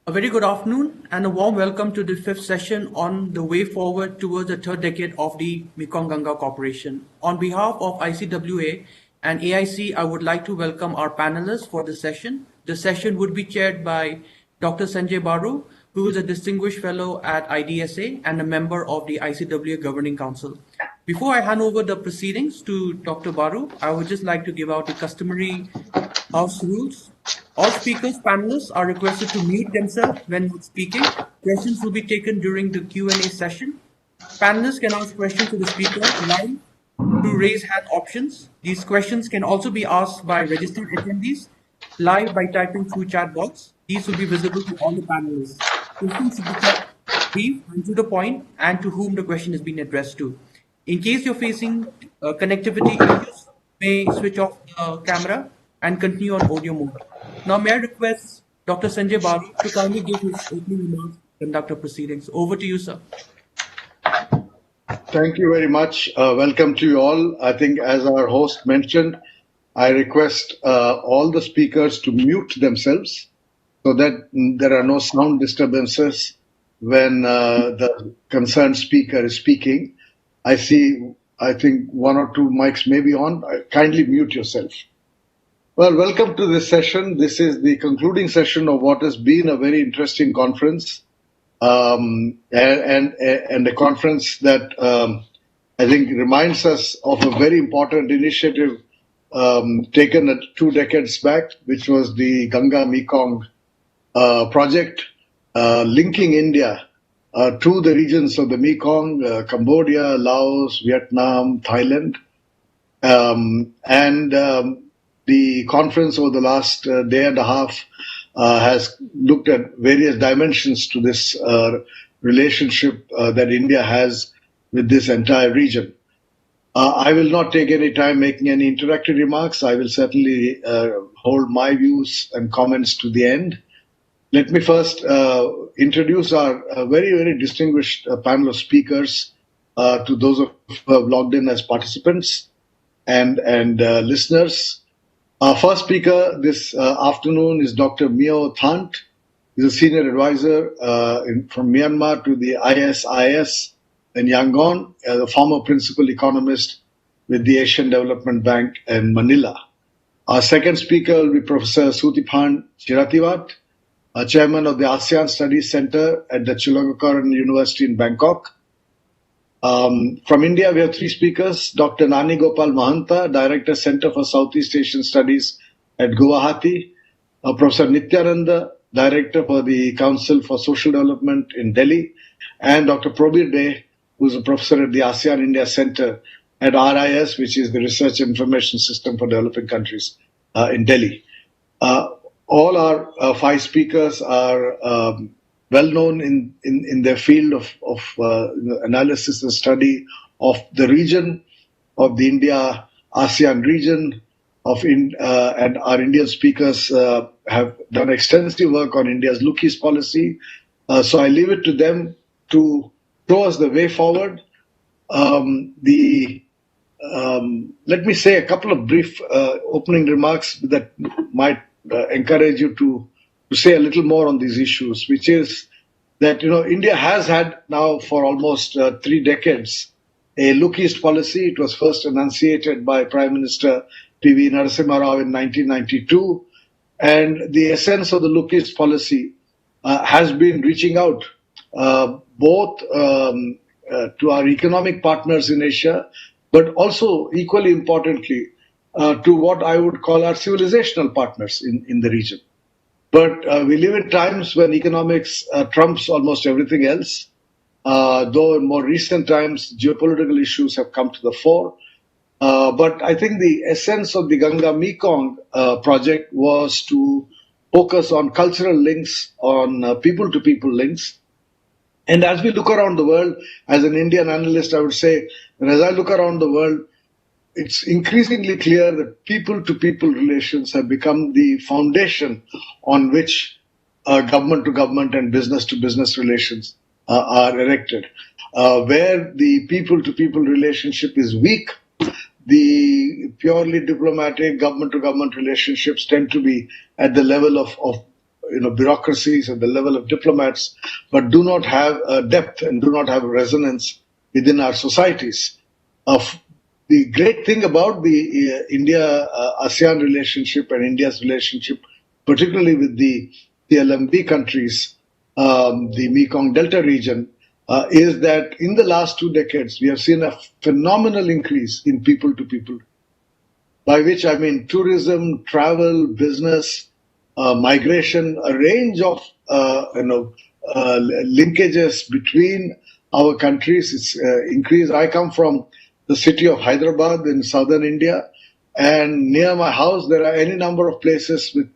A very good afternoon and a warm welcome to the fifth session on the way forward towards the third decade of the Mekong Ganga Corporation. On behalf of ICWA and AIC, I would like to welcome our panelists for the session. The session would be chaired by Dr. Sanjaya Baru, who is a distinguished fellow at IDSA and a member of the ICWA Governing Council. Before I hand over the proceedings to Dr. Baru, I would just like to give out the customary house rules. All speakers, panelists are requested to mute themselves when not speaking. Questions will be taken during the Q&A session. Panelists can ask questions to the speaker live through raise hand options. These questions can also be asked by registered attendees live by typing through chat box. These will be visible to all the panelists. Questions should be kept brief and to the point and to whom the question is being addressed to. In case you're facing connectivity issues, you may switch off the camera and continue on audio mode. Now, may I request Dr. Sanjaya Baru to kindly give his opening remarks and conduct the proceedings. Over to you, sir. Thank you very much. Welcome to you all. I think as our host mentioned, I request all the speakers to mute themselves so that there are no sound disturbances when the concerned speaker is speaking. I think one or two mics may be on. Kindly mute yourself. Well, welcome to this session. This is the concluding session of what has been a very interesting conference, and a conference that I think reminds us of a very important initiative taken 2 decades back, which was the Ganga Mekong project, linking India to the regions of the Mekong, Cambodia, Laos, Vietnam, Thailand, the conference over the last day and a half has looked at various dimensions to this relationship that India has with this entire region. I will not take any time making any introductory remarks. I will certainly hold my views and comments to the end. Let me first introduce our very, very distinguished panel of speakers to those who have logged in as participants and listeners. Our first speaker this afternoon is Dr. Myo Thant. He's a senior advisor from Myanmar to the ISIS in Yangon, the former principal economist with the Asian Development Bank in Manila. Our second speaker will be Professor Suthiphand Chirathivat, chairman of the ASEAN Studies Center at the Chulalongkorn University in Bangkok. From India, we have 3 speakers. Dr. Nani Gopal Mahanta, Director, Center for Southeast Asian Studies at Guwahati. Professor Nitya, Nanda, Director for the Council for Social Development in Delhi. And Dr. Prabir, who is a professor at the ASEAN India Center at RIS, which is the Research Information System for Developing Countries in Delhi. All our 5 speakers are well known in their field of analysis and study of the region, of the India-ASEAN region, and our Indian speakers have done extensive work on India's Look-East policy. So I leave it to them to show us the way forward. Let me say a couple of brief opening remarks that might encourage you to say a little more on these issues, which is that, India has had now for almost 3 decades a Look-East policy. It was first enunciated by Prime Minister P.V. Narasimha Rao in 1992. And the essence of the Look-East policy has been reaching out both to our economic partners in Asia, but also equally importantly to what I would call our civilizational partners in the region. But we live in times when economics trumps almost everything else, though in more recent times, geopolitical issues have come to the fore. But I think the essence of the Ganga Mekong project was to focus on cultural links, on people-to-people links. And as we look around the world, as an Indian analyst, I would say that as I look around the world, it's increasingly clear that people-to-people relations have become the foundation on which government-to-government and business-to-business relations are erected. Where the people-to-people relationship is weak, the purely diplomatic government-to-government relationships tend to be at the level of bureaucracies, at the level of diplomats, but do not have depth and do not have resonance within our societies. The great thing about the India-ASEAN relationship and India's relationship, particularly with the LMB countries, the Mekong Delta region, is that in the last 2 decades, we have seen a phenomenal increase in people-to-people, by which I mean tourism, travel, business, migration, a range of linkages between our countries. It's increased. I come from the city of Hyderabad in southern India, and near my house there are any number of places with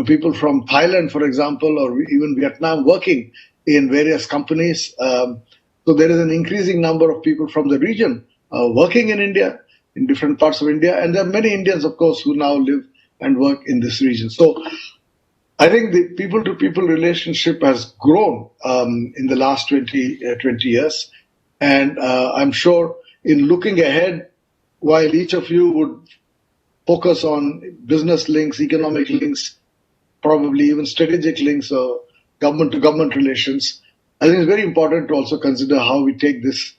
people from Thailand, for example, or even Vietnam working in various companies. So there is an increasing number of people from the region working in India, in different parts of India, and there are many Indians, of course, who now live and work in this region. So I think the people-to-people relationship has grown in the last 20 years. And I'm sure in looking ahead, while each of you would focus on business links, economic links, probably even strategic links or government-to-government relations, I think it's very important to also consider how we take this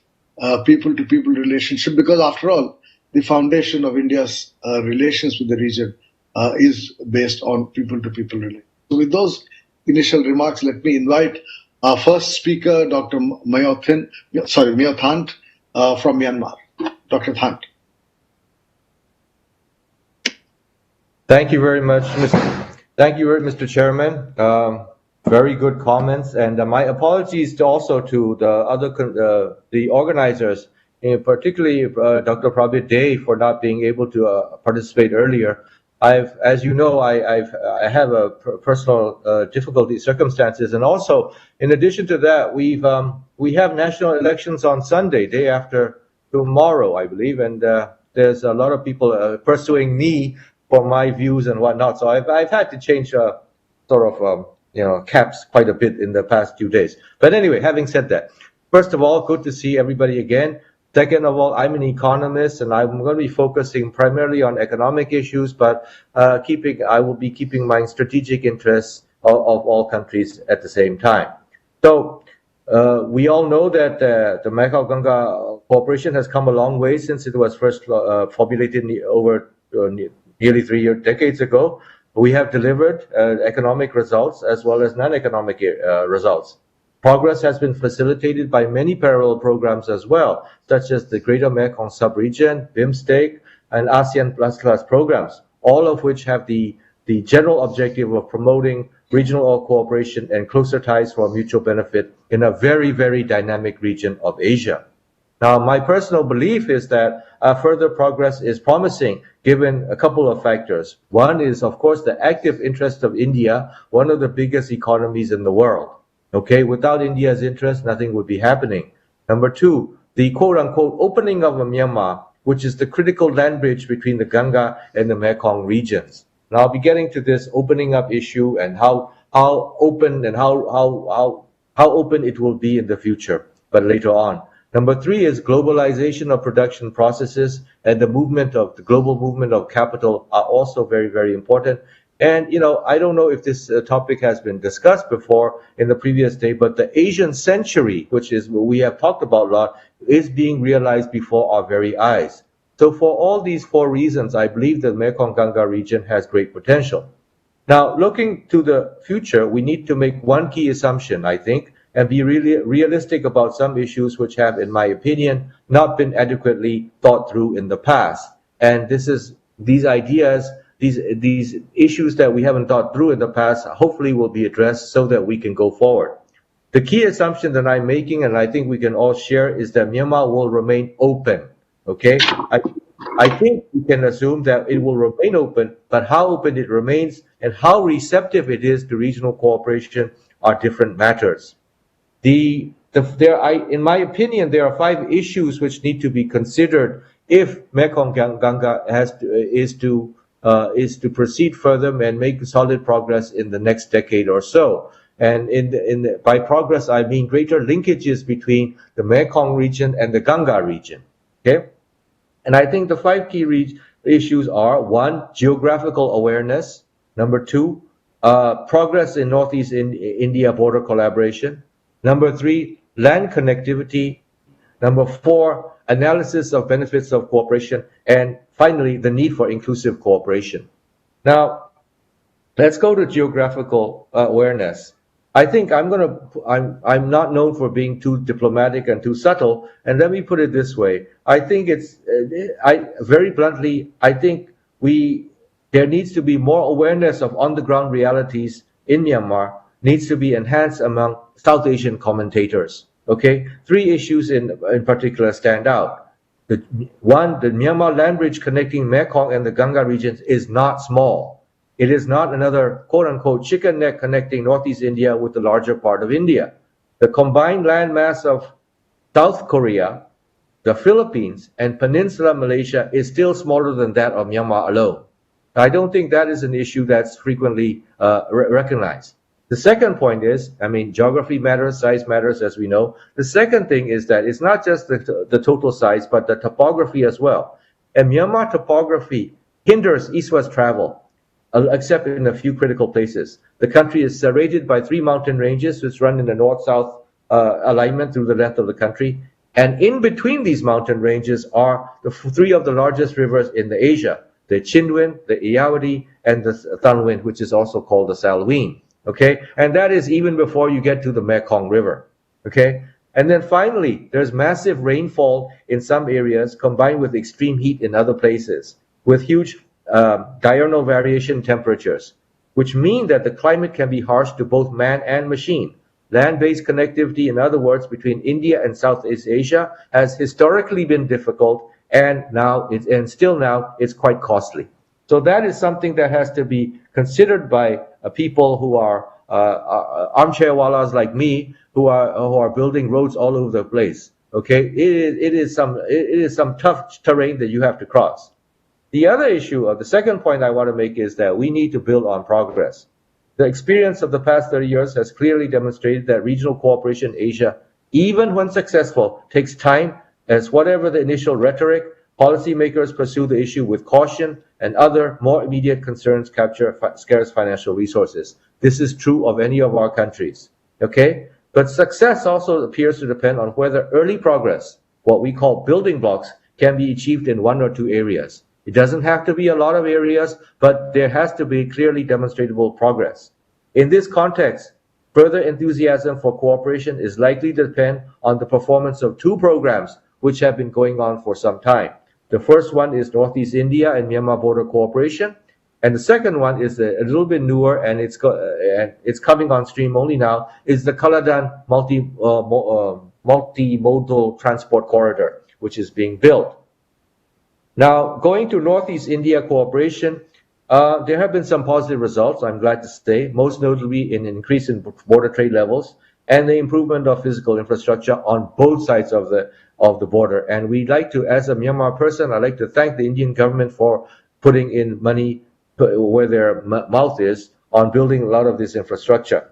people-to-people relationship, because after all, the foundation of India's relations with the region is based on people-to-people relations. So with those initial remarks, let me invite our first speaker, Dr. Myo Thant from Myanmar. Dr. Thant. Thank you very much, Mr. Chairman. Very good comments, and my apologies also to the organizers, particularly Dr. Prabir Day, for not being able to participate earlier. As you know, I have a personal difficulty circumstances, and also in addition to that, we have national elections on Sunday, day after tomorrow, I believe, and there's a lot of people pursuing me for my views and whatnot. So I've had to change caps quite a bit in the past few days. But anyway, having said that, first of all, good to see everybody again. Second of all, I'm an economist, and I'm going to be focusing primarily on economic issues, but I will be keeping my strategic interests of all countries at the same time. So we all know that the Mekong Ganga cooperation has come a long way since it was first formulated over nearly 3 decades ago. We have delivered economic results as well as non-economic results. Progress has been facilitated by many parallel programs as well, such as the Greater Mekong Sub-Region, BIMSTEC, and ASEAN Plus programs, all of which have the general objective of promoting regional cooperation and closer ties for mutual benefit in a very, very dynamic region of Asia. Now, my personal belief is that further progress is promising given a couple of factors. One is, of course, the active interest of India, one of the biggest economies in the world. Okay, without India's interest, nothing would be happening. Number two, the quote-unquote opening of Myanmar, which is the critical land bridge between the Ganga and the Mekong regions. Now, I'll be getting to this opening up issue and how open and how open it will be in the future, but later on. Number three is globalization of production processes, and the global movement of capital are also very, very important. And, I don't know if this topic has been discussed before in the previous day, but the Asian century, which is what we have talked about a lot, is being realized before our very eyes. So for all these four reasons, I believe the Mekong Ganga region has great potential. Now, looking to the future, we need to make one key assumption, I think, and be really realistic about some issues which have, in my opinion, not been adequately thought through in the past. And these ideas, these issues that we haven't thought through in the past, hopefully will be addressed so that we can go forward. The key assumption that I'm making, and I think we can all share, is that Myanmar will remain open. Okay, I think we can assume that it will remain open, but how open it remains and how receptive it is to regional cooperation are different matters. In my opinion, there are 5 issues which need to be considered if Mekong Ganga is to proceed further and make solid progress in the next decade or so. And by progress, I mean greater linkages between the Mekong region and the Ganga region. Okay, and I think the 5 key issues are: 1, geographical awareness; number 2, progress in Northeast India border collaboration. Number 3, land connectivity. Number 4, analysis of benefits of cooperation. And finally, the need for inclusive cooperation. Now, let's go to geographical awareness. I think I'm not known for being too diplomatic and too subtle, and let me put it this way. I think very bluntly, I think there needs to be more awareness of on-the-ground realities in Myanmar, needs to be enhanced among South Asian commentators. Okay, 3 issues in particular stand out. One, the Myanmar land bridge connecting Mekong and the Ganga regions is not small. It is not another quote-unquote chicken neck connecting Northeast India with the larger part of India. The combined land mass of South Korea, the Philippines, and Peninsula Malaysia is still smaller than that of Myanmar alone. I don't think that is an issue that's frequently recognized. The second point is, geography matters, size matters, as we know. The second thing is that it's not just the total size, but the topography as well. And Myanmar topography hinders east-west travel, except in a few critical places. The country is serrated by 3 mountain ranges which run in the north-south alignment through the length of the country. And in between these mountain ranges are the 3 of the largest rivers in Asia, the Chinwin, the Irrawaddy, and the Thanwin, which is also called the Salween. Okay, and that is even before you get to the Mekong River. Okay, and then finally, there's massive rainfall in some areas combined with extreme heat in other places, with huge diurnal variation temperatures, which mean that the climate can be harsh to both man and machine. Land-based connectivity, in other words, between India and Southeast Asia has historically been difficult, and still now it's quite costly. So that is something that has to be considered by people who are armchair wallahs like me, who are building roads all over the place. Okay, it is some tough terrain that you have to cross. The other issue, the second point I want to make, is that we need to build on progress. The experience of the past 30 years has clearly demonstrated that regional cooperation in Asia, even when successful, takes time, as whatever the initial rhetoric, policymakers pursue the issue with caution, and other more immediate concerns capture scarce financial resources. This is true of any of our countries. Okay? But success also appears to depend on whether early progress, what we call building blocks, can be achieved in 1 or 2 areas. It doesn't have to be a lot of areas, but there has to be clearly demonstrable progress. In this context, further enthusiasm for cooperation is likely to depend on the performance of 2 programs which have been going on for some time. The first one is Northeast India and Myanmar border cooperation, and the second one is a little bit newer, and it's coming on stream only now, is the Kaladan multimodal transport corridor, which is being built. Now, going to Northeast India cooperation, there have been some positive results, I'm glad to say, most notably in an increase in border trade levels and the improvement of physical infrastructure on both sides of the border. And we'd like to, as a Myanmar person, I'd like to thank the Indian government for putting in money where their mouth is on building a lot of this infrastructure.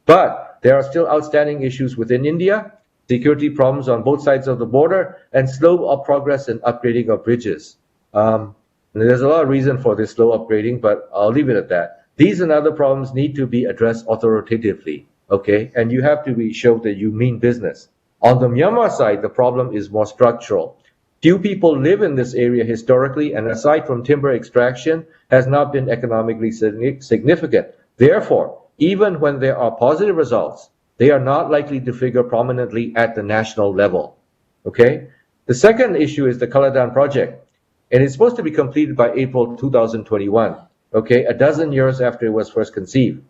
But there are still outstanding issues within India, security problems on both sides of the border, and slow progress in upgrading of bridges. There's a lot of reason for this slow upgrading, but I'll leave it at that. These and other problems need to be addressed authoritatively, okay? And you have to show that you mean business. On the Myanmar side, the problem is more structural. Few people live in this area historically, and aside from timber extraction, has not been economically significant. Therefore, even when there are positive results, they are not likely to figure prominently at the national level. Okay? The second issue is the Kaladan project, and it's supposed to be completed by April 2021. Okay, a dozen years after it was first conceived.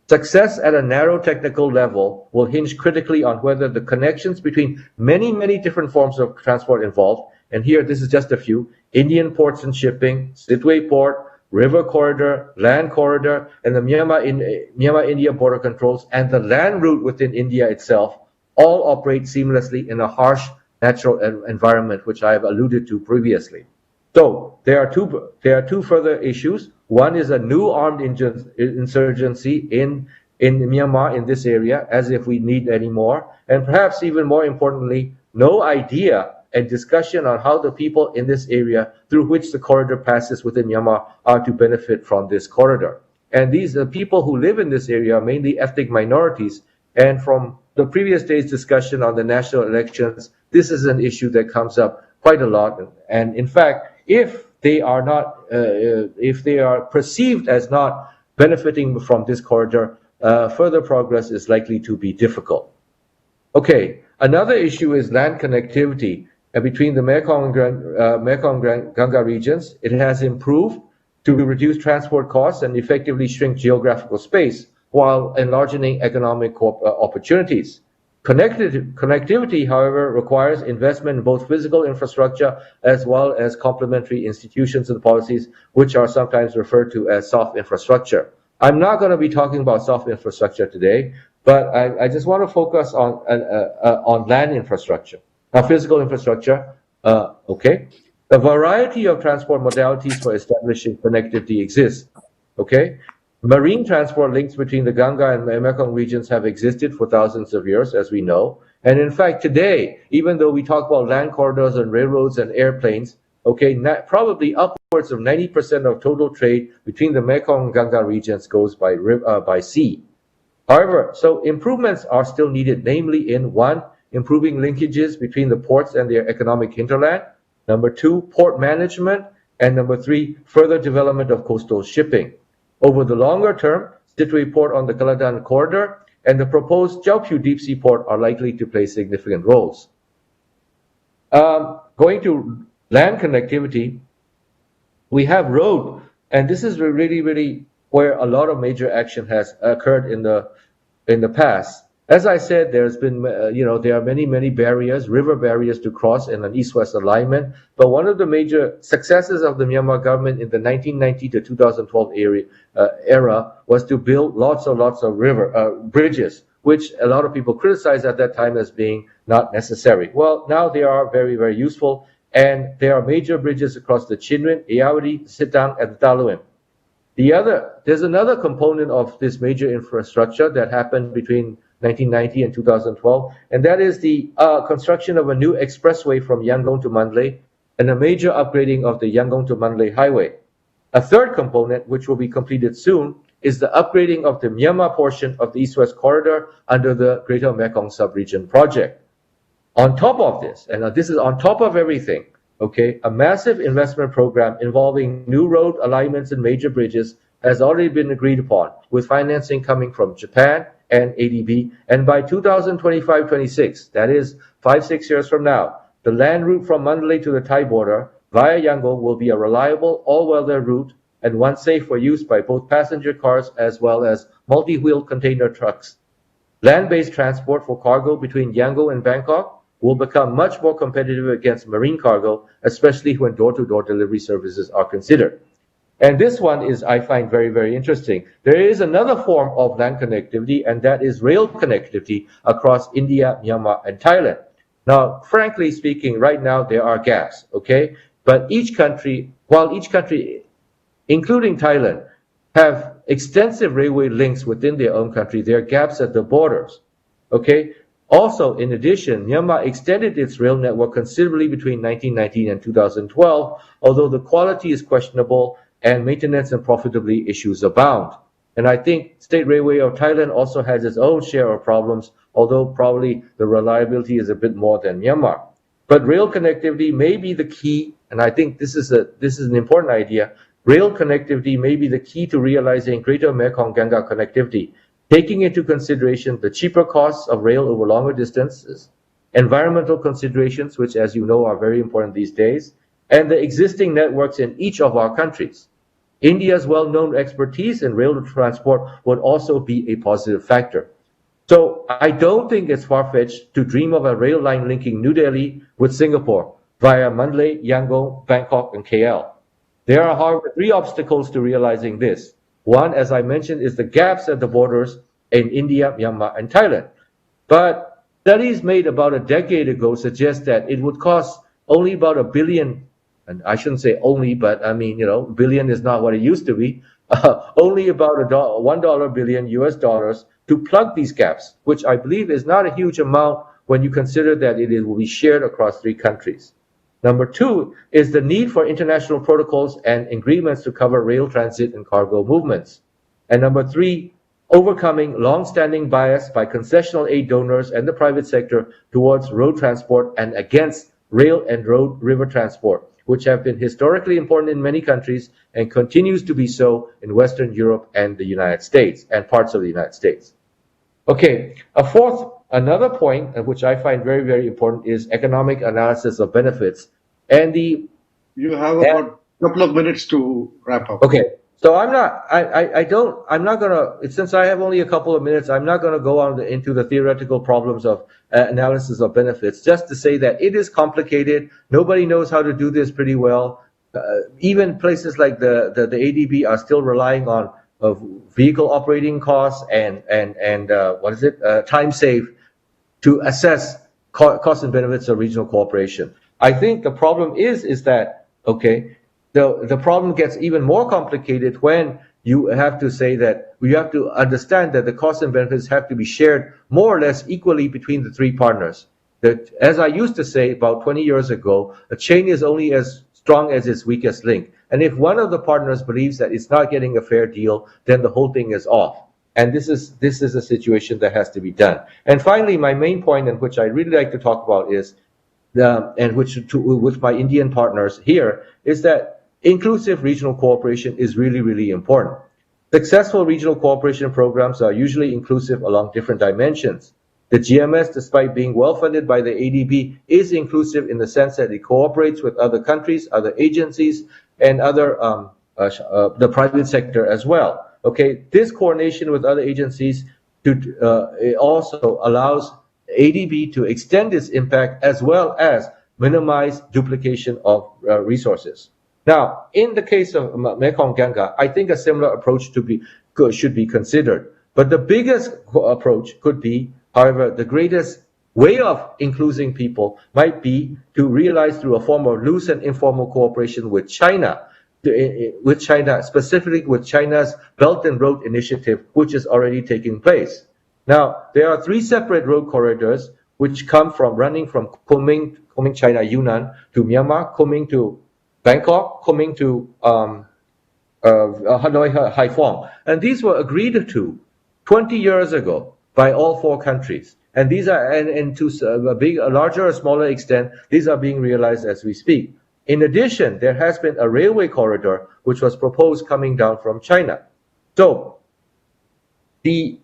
Success at a narrow technical level will hinge critically on whether the connections between many, many different forms of transport involved, and here this is just a few, Indian ports and shipping, Sittwe port, river corridor, land corridor, and the Myanmar-India border controls, and the land route within India itself, all operate seamlessly in a harsh natural environment, which I have alluded to previously. So there are two further issues. One is a new armed insurgency in Myanmar in this area, as if we need any more, and perhaps even more importantly, no idea and discussion on how the people in this area through which the corridor passes within Myanmar are to benefit from this corridor. And these people who live in this area are mainly ethnic minorities. And from the previous day's discussion on the national elections, this is an issue that comes up quite a lot. And in fact, if they are not, if they are perceived as not benefiting from this corridor, further progress is likely to be difficult. Okay, another issue is land connectivity between the Mekong Ganga regions. It has improved to reduce transport costs and effectively shrink geographical space while enlarging economic opportunities. Connectivity, however, requires investment in both physical infrastructure as well as complementary institutions and policies, which are sometimes referred to as soft infrastructure. I'm not going to be talking about soft infrastructure today, but I just want to focus on land infrastructure. Now, physical infrastructure, okay. A variety of transport modalities for establishing connectivity exist, okay. Marine transport links between the Ganga and Mekong regions have existed for thousands of years, as we know. And in fact, today, even though we talk about land corridors and railroads and airplanes, okay, probably upwards of 90% of total trade between the Mekong Ganga regions goes by sea. However, so improvements are still needed, namely in 1, improving linkages between the ports and their economic hinterland. Number 2, port management. And number 3, further development of coastal shipping. Over the longer term, Sittwe Port on the Kaladan corridor and the proposed Jiaopyu deep sea port are likely to play significant roles. Going to land connectivity, we have road, and this is really where a lot of major action has occurred in the past. As I said, there's been, there are many barriers, river barriers to cross in an east-west alignment. But one of the major successes of the Myanmar government in the 1990 to 2012 era was to build lots of river bridges, which a lot of people criticized at that time as being not necessary. Well, now they are very useful, and there are major bridges across the Chinwin, Ayawadi, Sitang, and the Taluim. There's another component of this major infrastructure that happened between 1990 and 2012, and that is the construction of a new expressway from Yangon to Mandalay and a major upgrading of the Yangon to Mandalay highway. A third component, which will be completed soon, is the upgrading of the Myanmar portion of the East-West Corridor under the Greater Mekong Sub-Region project. On top of this, and this is on top of everything, okay, a massive investment program involving new road alignments and major bridges has already been agreed upon, with financing coming from Japan and ADB, and by 2025-26, that is 5-6 years from now, the land route from Mandalay to the Thai border via Yangon will be a reliable all-weather route and one safe for use by both passenger cars as well as multi-wheel container trucks. Land-based transport for cargo between Yangon and Bangkok will become much more competitive against marine cargo, especially when door-to-door delivery services are considered. And this one is, I find, very interesting. There is another form of land connectivity, and that is rail connectivity across India, Myanmar, and Thailand. Now, frankly speaking, right now there are gaps, okay? But while each country, including Thailand, have extensive railway links within their own country, there are gaps at the borders, okay? Also, in addition, Myanmar extended its rail network considerably between 1919 and 2012, although the quality is questionable and maintenance and profitability issues abound. And I think State Railway of Thailand also has its own share of problems, although probably the reliability is a bit more than Myanmar. But rail connectivity may be the key, and I think this is an important idea. Rail connectivity may be the key to realizing greater Mekong Ganga connectivity, taking into consideration the cheaper costs of rail over longer distances, environmental considerations, which, as you know, are very important these days, and the existing networks in each of our countries. India's well-known expertise in rail transport would also be a positive factor. So I don't think it's far-fetched to dream of a rail line linking New Delhi with Singapore via Mandalay, Yangon, Bangkok, and KL. There are, however, 3 obstacles to realizing this. One, as I mentioned, is the gaps at the borders in India, Myanmar, and Thailand. But studies made about a decade ago suggest that it would cost only about $1 billion, and I shouldn't say only, but I mean, billion is not what it used to be, only about $1 billion US dollars to plug these gaps, which I believe is not a huge amount when you consider that it will be shared across 3 countries. Number 2 is the need for international protocols and agreements to cover rail transit and cargo movements. And number 3, overcoming long-standing bias by concessional aid donors and the private sector towards road transport and against rail and river transport, which have been historically important in many countries and continues to be so in Western Europe and the United States and parts of the United States. Okay, another point which I find very, very important is economic analysis of benefits. And you have about a couple of minutes to wrap up. Okay. So I'm not gonna, since I have only a couple of minutes, I'm not gonna go on into the theoretical problems of analysis of benefits, just to say that it is complicated. Nobody knows how to do this pretty well. Even places like the ADB are still relying on vehicle operating costs and time save to assess costs and benefits of regional cooperation. I think the problem is that, okay, the problem gets even more complicated when you have to say that you have to understand that the costs and benefits have to be shared more or less equally between the 3 partners. That, as I used to say about 20 years ago, a chain is only as strong as its weakest link. And if one of the partners believes that it's not getting a fair deal, then the whole thing is off. And this is a situation that has to be done. And finally, my main point, and which I really like to talk about, is with my Indian partners here, is that inclusive regional cooperation is really, really important. Successful regional cooperation programs are usually inclusive along different dimensions. The GMS, despite being well-funded by the ADB, is inclusive in the sense that it cooperates with other countries, other agencies, and the private sector as well. Okay, this coordination with other agencies it also allows ADB to extend its impact as well as minimize duplication of resources. Now, in the case of Mekong Ganga, I think a similar approach should be considered. But the biggest approach could be, however, the greatest way of including people might be to realize through a form of loose and informal cooperation with China, specifically with China's Belt and Road Initiative, which is already taking place. Now, there are 3 separate road corridors which running from Kunming, China, Yunnan, to Myanmar, Kunming to Bangkok, coming to Hanoi, Haiphong. And these were agreed to 20 years ago by all 4 countries. And these are, and to a larger or smaller extent, these are being realized as we speak. In addition, there has been a railway corridor which was proposed coming down from China. So the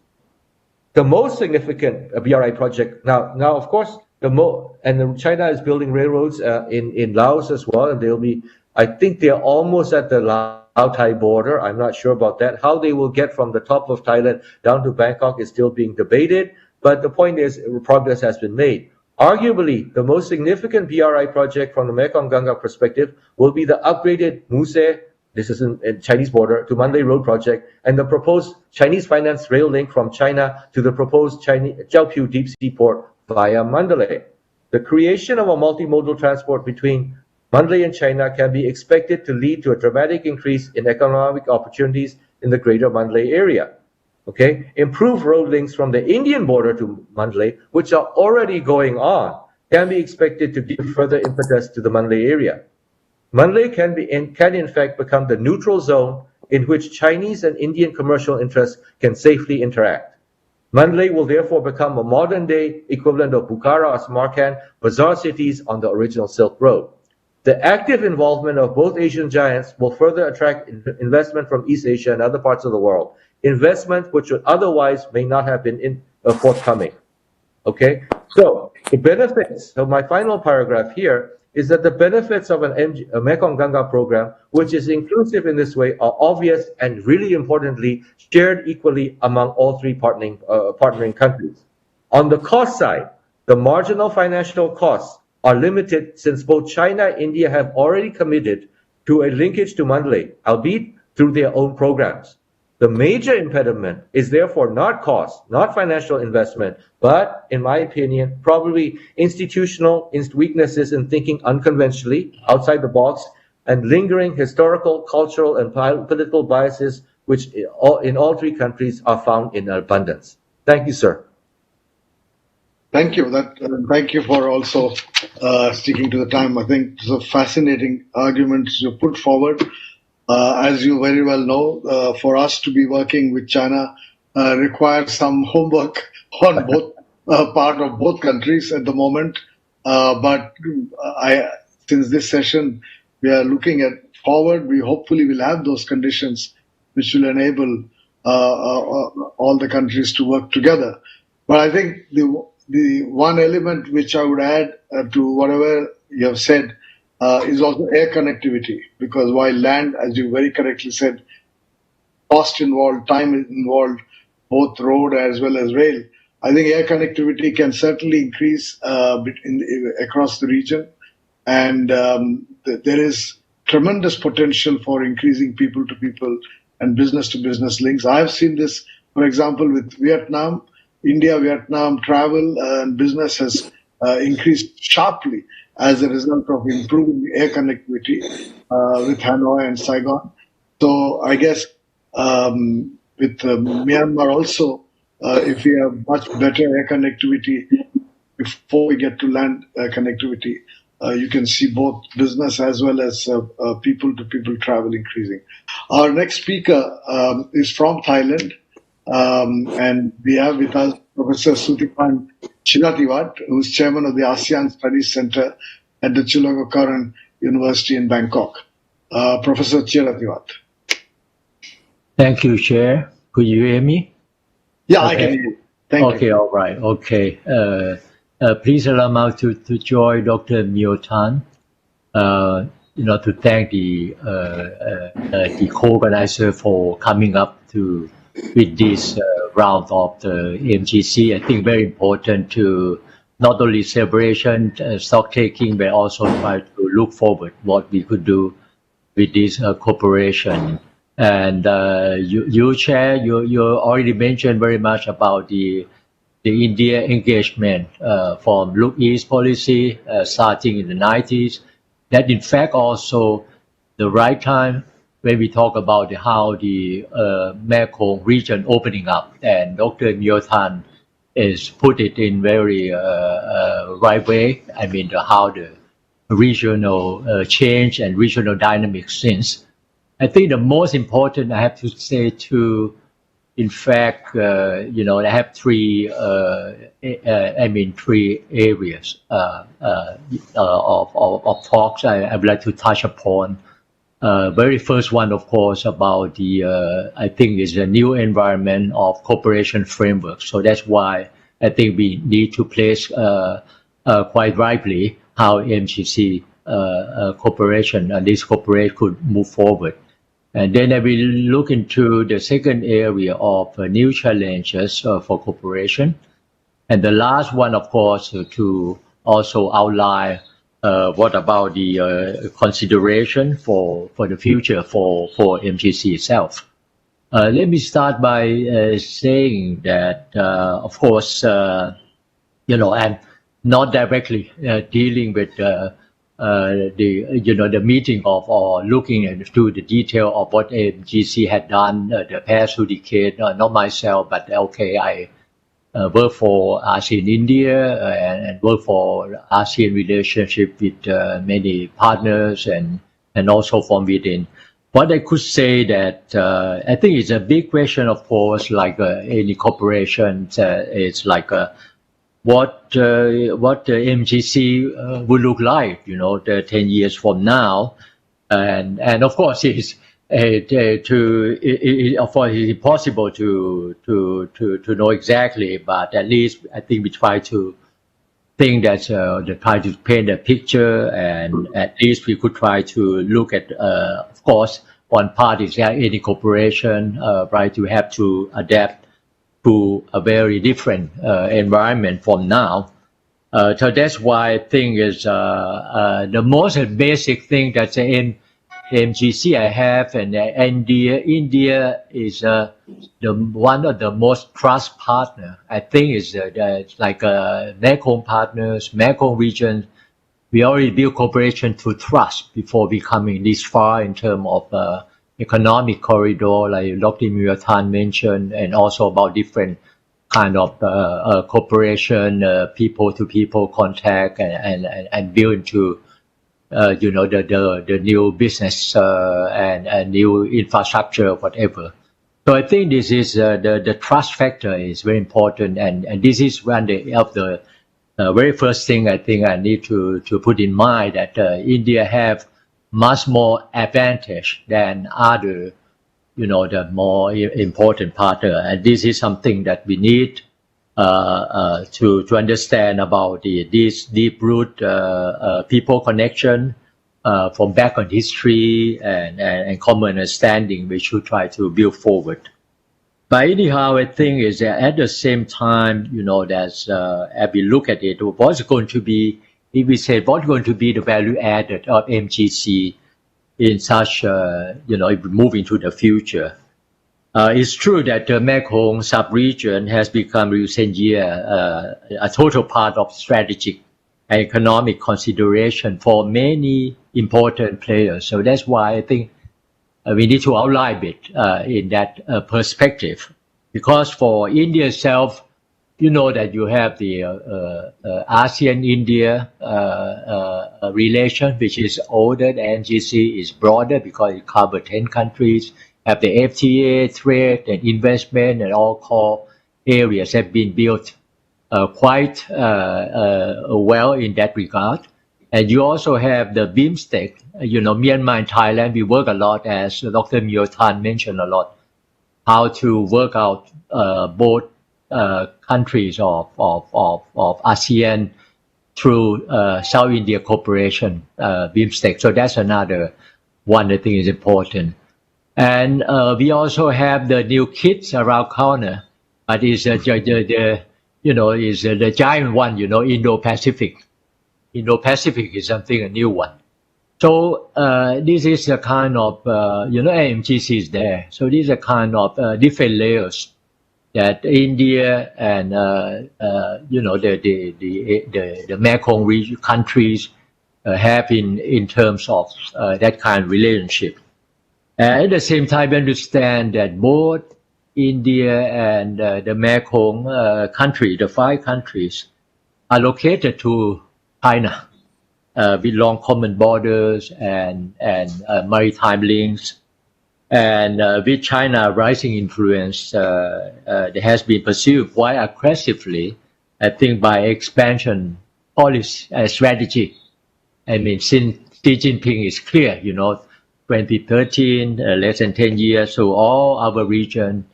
most significant BRI project now of course, China is building railroads in Laos as well, and I think they're almost at the Lao-Thai border. I'm not sure about that. How they will get from the top of Thailand down to Bangkok is still being debated, but the point is progress has been made. Arguably, the most significant BRI project from the Mekong Ganga perspective will be the upgraded Muse, this is in Chinese border, to Mandalay Road project, and the proposed Chinese-financed rail link from China to the proposed Jiaopiu deep sea port via Mandalay. The creation of a multimodal transport between Mandalay and China can be expected to lead to a dramatic increase in economic opportunities in the greater Mandalay area. Okay, improved road links from the Indian border to Mandalay, which are already going on, can be expected to give further impetus to the Mandalay area. Mandalay can in fact become the neutral zone in which Chinese and Indian commercial interests can safely interact. Mandalay will therefore become a modern-day equivalent of Bukhara or Samarkand, bazaar cities on the original Silk Road. The active involvement of both Asian giants will further attract investment from East Asia and other parts of the world, investment which would otherwise may not have been forthcoming. Okay, so the benefits of my final paragraph here is that the benefits of a Mekong Ganga program, which is inclusive in this way, are obvious and really importantly shared equally among all 3 partnering countries. On the cost side, the marginal financial costs are limited since both China and India have already committed to a linkage to Mandalay, albeit through their own programs. The major impediment is therefore not cost, not financial investment, but, in my opinion, probably institutional weaknesses in thinking unconventionally, outside the box, and lingering historical, cultural, and political biases which in all 3 countries are found in abundance. Thank you, sir. Thank you. Thank you for also sticking to the time. I think it's a fascinating argument you put forward. As you very well know, for us to be working with China requires some homework on both part of both countries at the moment. But since this session, we are looking at forward. We hopefully will have those conditions which will enable all the countries to work together. But I think the one element which I would add to whatever you have said is also air connectivity, because while land, as you very correctly said, cost involved, time involved, both road as well as rail. I think air connectivity can certainly increase across the region, and there is tremendous potential for increasing people-to-people and business-to-business links. I have seen this, for example, with Vietnam. India-Vietnam travel and business has increased sharply as a result of improving air connectivity with Hanoi and Saigon. So I guess with Myanmar also, if we have much better air connectivity before we get to land connectivity, you can see both business as well as people-to-people travel increasing. Our next speaker is from Thailand, and we have with us Professor Suthiphand Chirathivat, who is chairman of the ASEAN Studies Center at the Chulalongkorn University in Bangkok. Professor Chirathivat. Thank you, Chair. Could you hear me? Yeah, okay. I can hear you. Thank you. All right. Okay. Please allow me to join Dr. Myo Thant, to thank the co-organizer for coming up with this round of the MGC. I think very important to not only celebration, stock taking, but also try to look forward what we could do with this cooperation. And you Chair, you already mentioned very much about the India engagement from Look East policy starting in the 90s. That in fact also the right time when we talk about how the Mekong region opening up, and Dr. Myo Thant is put it in very right way. I mean how the regional change and regional dynamics since. I think the most important, I have to say, in fact, I have three areas of talks I would like to touch upon. Very first one, of course, about I think is a new environment of cooperation framework. So that's why I think we need to place quite rightly how MGC cooperation and this cooperation could move forward. And then I will look into the second area of new challenges for cooperation. And the last one, of course, to also outline what about the consideration for the future for MGC itself. Let me start by saying that, of course, I'm not directly dealing with the meeting of or looking into the detail of what MGC had done the past 2 decades. Not myself, but okay, I work for ASEAN India and work for ASEAN relationship with many partners and also from within. What I could say that I think it's a big question, of course, like any corporation, it's like what the MGC will look like, the 10 years from now, and of course it's of course it's impossible to know exactly, but at least I think we try to think that try to paint a picture, and at least we could try to look at of course one part is that any corporation right to have to adapt to a very different environment from now. So that's why I think is the most basic thing that the MGC I have, and India is the one of the most trust partner. I think is like Mekong partners, Mekong region. We already built cooperation to trust before we coming this far in terms of economic corridor, like Dr. Myo Thant mentioned, and also about different kind of cooperation, people-to-people contact, and build into the new business and new infrastructure, whatever. So I think this is the trust factor is very important, and this is one of the very first thing I think I need to put in mind, that India have much more advantage than other, the more important partner, and this is something that we need to understand about this deep root people connection from background history and common understanding we should try to build forward. But anyhow, I think is that at the same time, as we look at it, what's going to be, if we say what's going to be the value added of MGC in such, if we move into the future. It's true that the Mekong sub-region has become recent year a total part of strategic and economic consideration for many important players. So that's why I think we need to outline it in that perspective. Because for India itself, that you have the ASEAN-India relation, which is older. The NGC is broader because it covers 10 countries. Have the FTA, trade and investment and all core areas have been built quite well in that regard. And you also have the BIMSTEC, Myanmar and Thailand. We work a lot, as Dr. Myo Thant mentioned a lot, how to work out both countries of ASEAN through South India Cooperation, BIMSTEC. So that's another one I think is important. And we also have the new kids around corner, but is the giant one, Indo-Pacific. Indo-Pacific is something, a new one. So this is a kind of, AMGC is there. So these are kind of different layers that India and, the Mekong region countries have in terms of that kind of relationship. At the same time, we understand that both India and the Mekong country, the 5 countries, are located to China with long common borders and maritime links. And with China rising influence, that has been pursued quite aggressively, I think, by expansion policy strategy. I mean, since Xi Jinping is clear, 2013, less than 10 years, so all our region,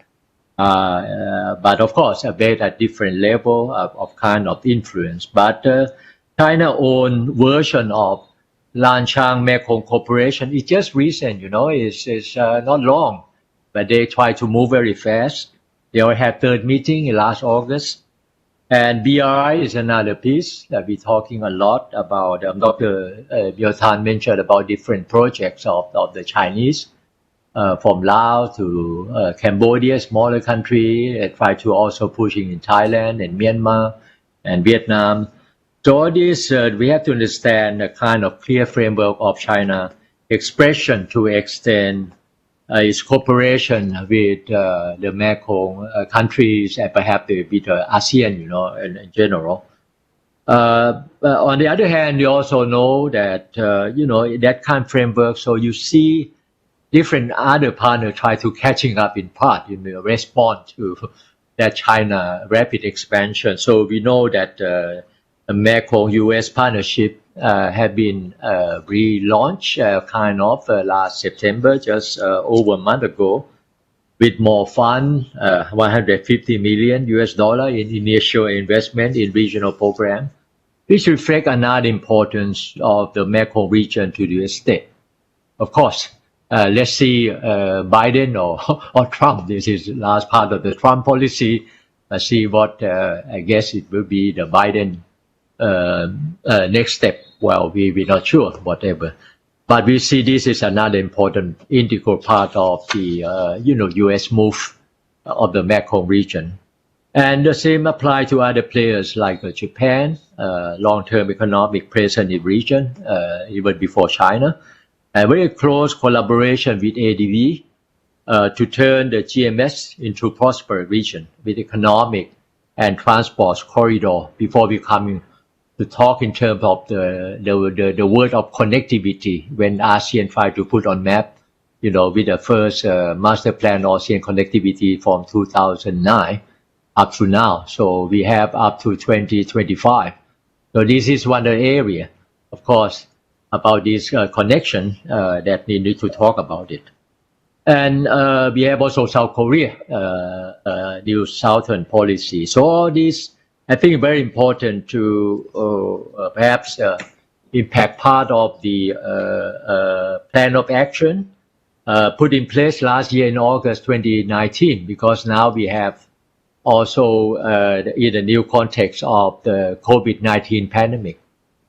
but of course, a bit at different level of kind of influence. But China own version of Lanchang Mekong Cooperation is just recent, it's not long, but they try to move very fast. They all had 3rd meeting in last August. And BRI is another piece that we're talking a lot about. Dr. Myo Thant mentioned about different projects of the Chinese, from Laos to Cambodia, smaller country, try to also pushing in Thailand and Myanmar and Vietnam. So all this, we have to understand the kind of clear framework of China expression to extend its cooperation with the Mekong countries and perhaps with the ASEAN, in general. On the other hand, you also know that, that kind of framework, so you see different other partners try to catching up in part in the response to that China rapid expansion. So we know that the Mekong-US partnership have been relaunched last September, just over a month ago, with more fund, $150 million in initial investment in regional program, which reflect another importance of the Mekong region to the US state. Of course, let's see Biden or Trump. This is the last part of the Trump policy. Let's see what I guess it will be the Biden next step. Well, we're not sure, whatever. But we see this is another important integral part of the, U.S. move of the Mekong region. And the same apply to other players like Japan, long-term economic presence in the region, even before China. And very close collaboration with ADB to turn the GMS into prosperous region with economic and transport corridor before becoming talk in terms of the word of connectivity when ASEAN tried to put on map, with the first master plan ASEAN connectivity from 2009 up to now. So we have up to 2025. So this is one area, of course, about this connection that we need to talk about it. And we have also South Korea, new Southern policy. So all these, I think, very important to perhaps impact part of the plan of action put in place last year in August 2019, because now we have also in the new context of the COVID-19 pandemic.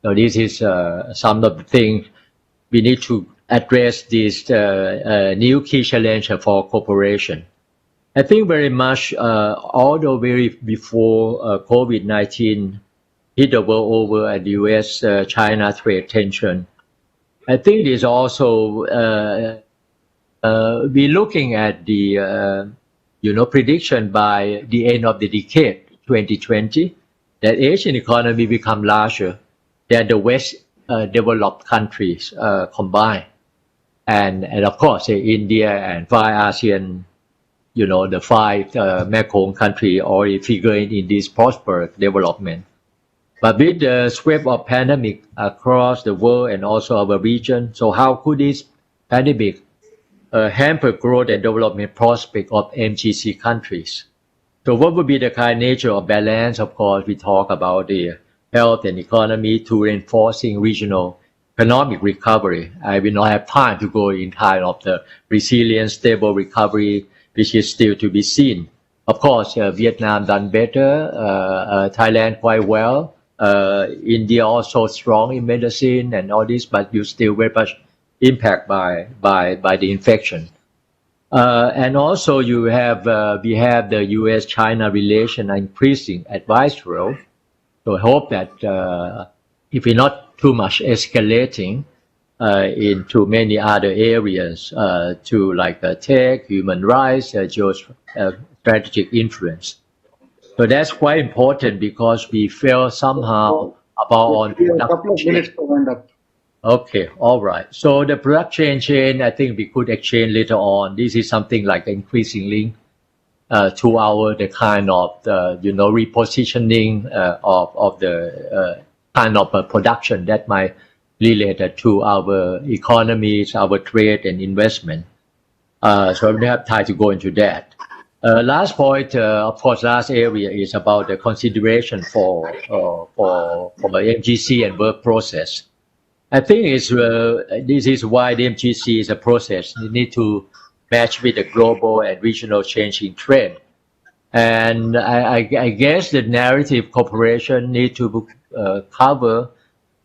So this is some of the things we need to address this new key challenge for cooperation. I think very much, although very before COVID-19 hit the world over and the US-China trade tension, I think there's also we're looking at the prediction by the end of the decade 2020 that Asian economy become larger than the West developed countries combined. And of course, India and 5 ASEAN, the 5 Mekong countries already figuring in this prosperous development. But with the sweep of pandemic across the world and also our region, so how could this pandemic hamper growth and development prospect of MGC countries? So what would be the kind of nature of balance? Of course, we talk about the health and economy to reinforcing regional economic recovery. I will not have time to go in kind of the resilient, stable recovery, which is still to be seen. Of course, Vietnam done better, Thailand quite well, India also strong in medicine and all this, but you still very much impacted by the infection. And also we have the US-China relation increasing advisory. So I hope that if we're not too much escalating into many other areas to like tech, human rights, geostrategic influence. So that's quite important because we feel somehow about on a couple of minutes to wind up. Okay, all right. So the production chain, I think we could exchange later on. This is something like increasingly to our the kind of repositioning of the kind of production that might relate to our economies, our trade and investment. So I don't have time to go into that. Last point, of course, last area is about the consideration for MGC and work process. I think this is why the MGC is a process. You need to match with the global and regional changing trend. And I guess the narrative cooperation need to cover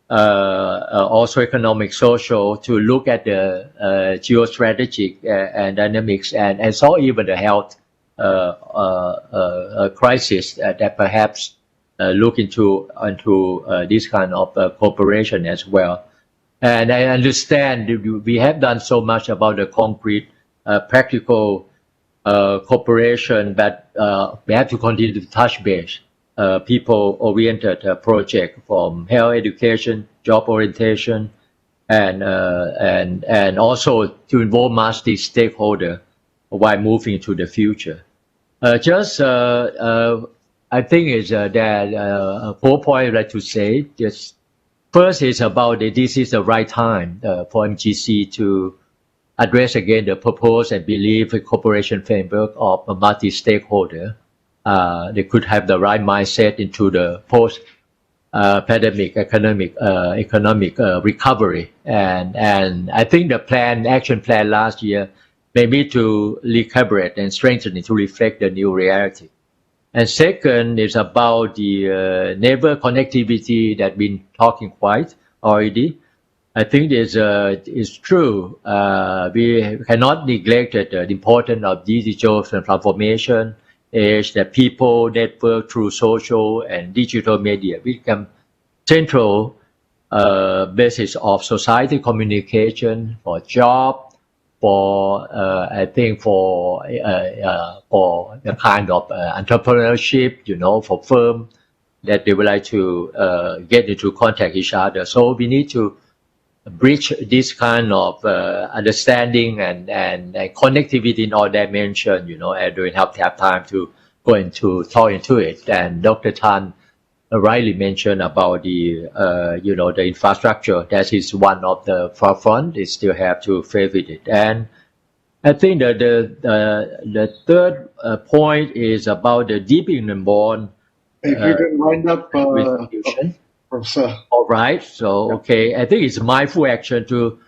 also economic, social, to look at the geostrategic and dynamics and so even the health crisis that perhaps look into this kind of cooperation as well. And I understand we have done so much about the concrete, practical cooperation, but we have to continue to touch base, people-oriented project from health, education, job orientation, and also to involve multi-stakeholder while moving to the future. I think is that 4 points I'd like to say. Just first is about this is the right time for MGC to address again the purpose and belief in cooperation framework of a multi-stakeholder. They could have the right mindset into the post-pandemic economic recovery. And I think the action plan last year may need to recalibrate and strengthen it to reflect the new reality. And second is about the neighbor connectivity that we've been talking quite already. I think it's true. We cannot neglect the importance of digital transformation, age that people network through social and digital media become central basis of society communication for job, for I think for the kind of entrepreneurship, for firm, that they would like to get into contact each other. So we need to bridge this kind of understanding and connectivity in all dimensions, and we have time to go into talk into it. And Dr. Tan rightly mentioned about the the infrastructure. That is one of the forefront. They still have to favor it. And I think that the third point is about the deepening the bond. If you can wind up, Institution. Professor. All right. So, okay. I think it's mindful action to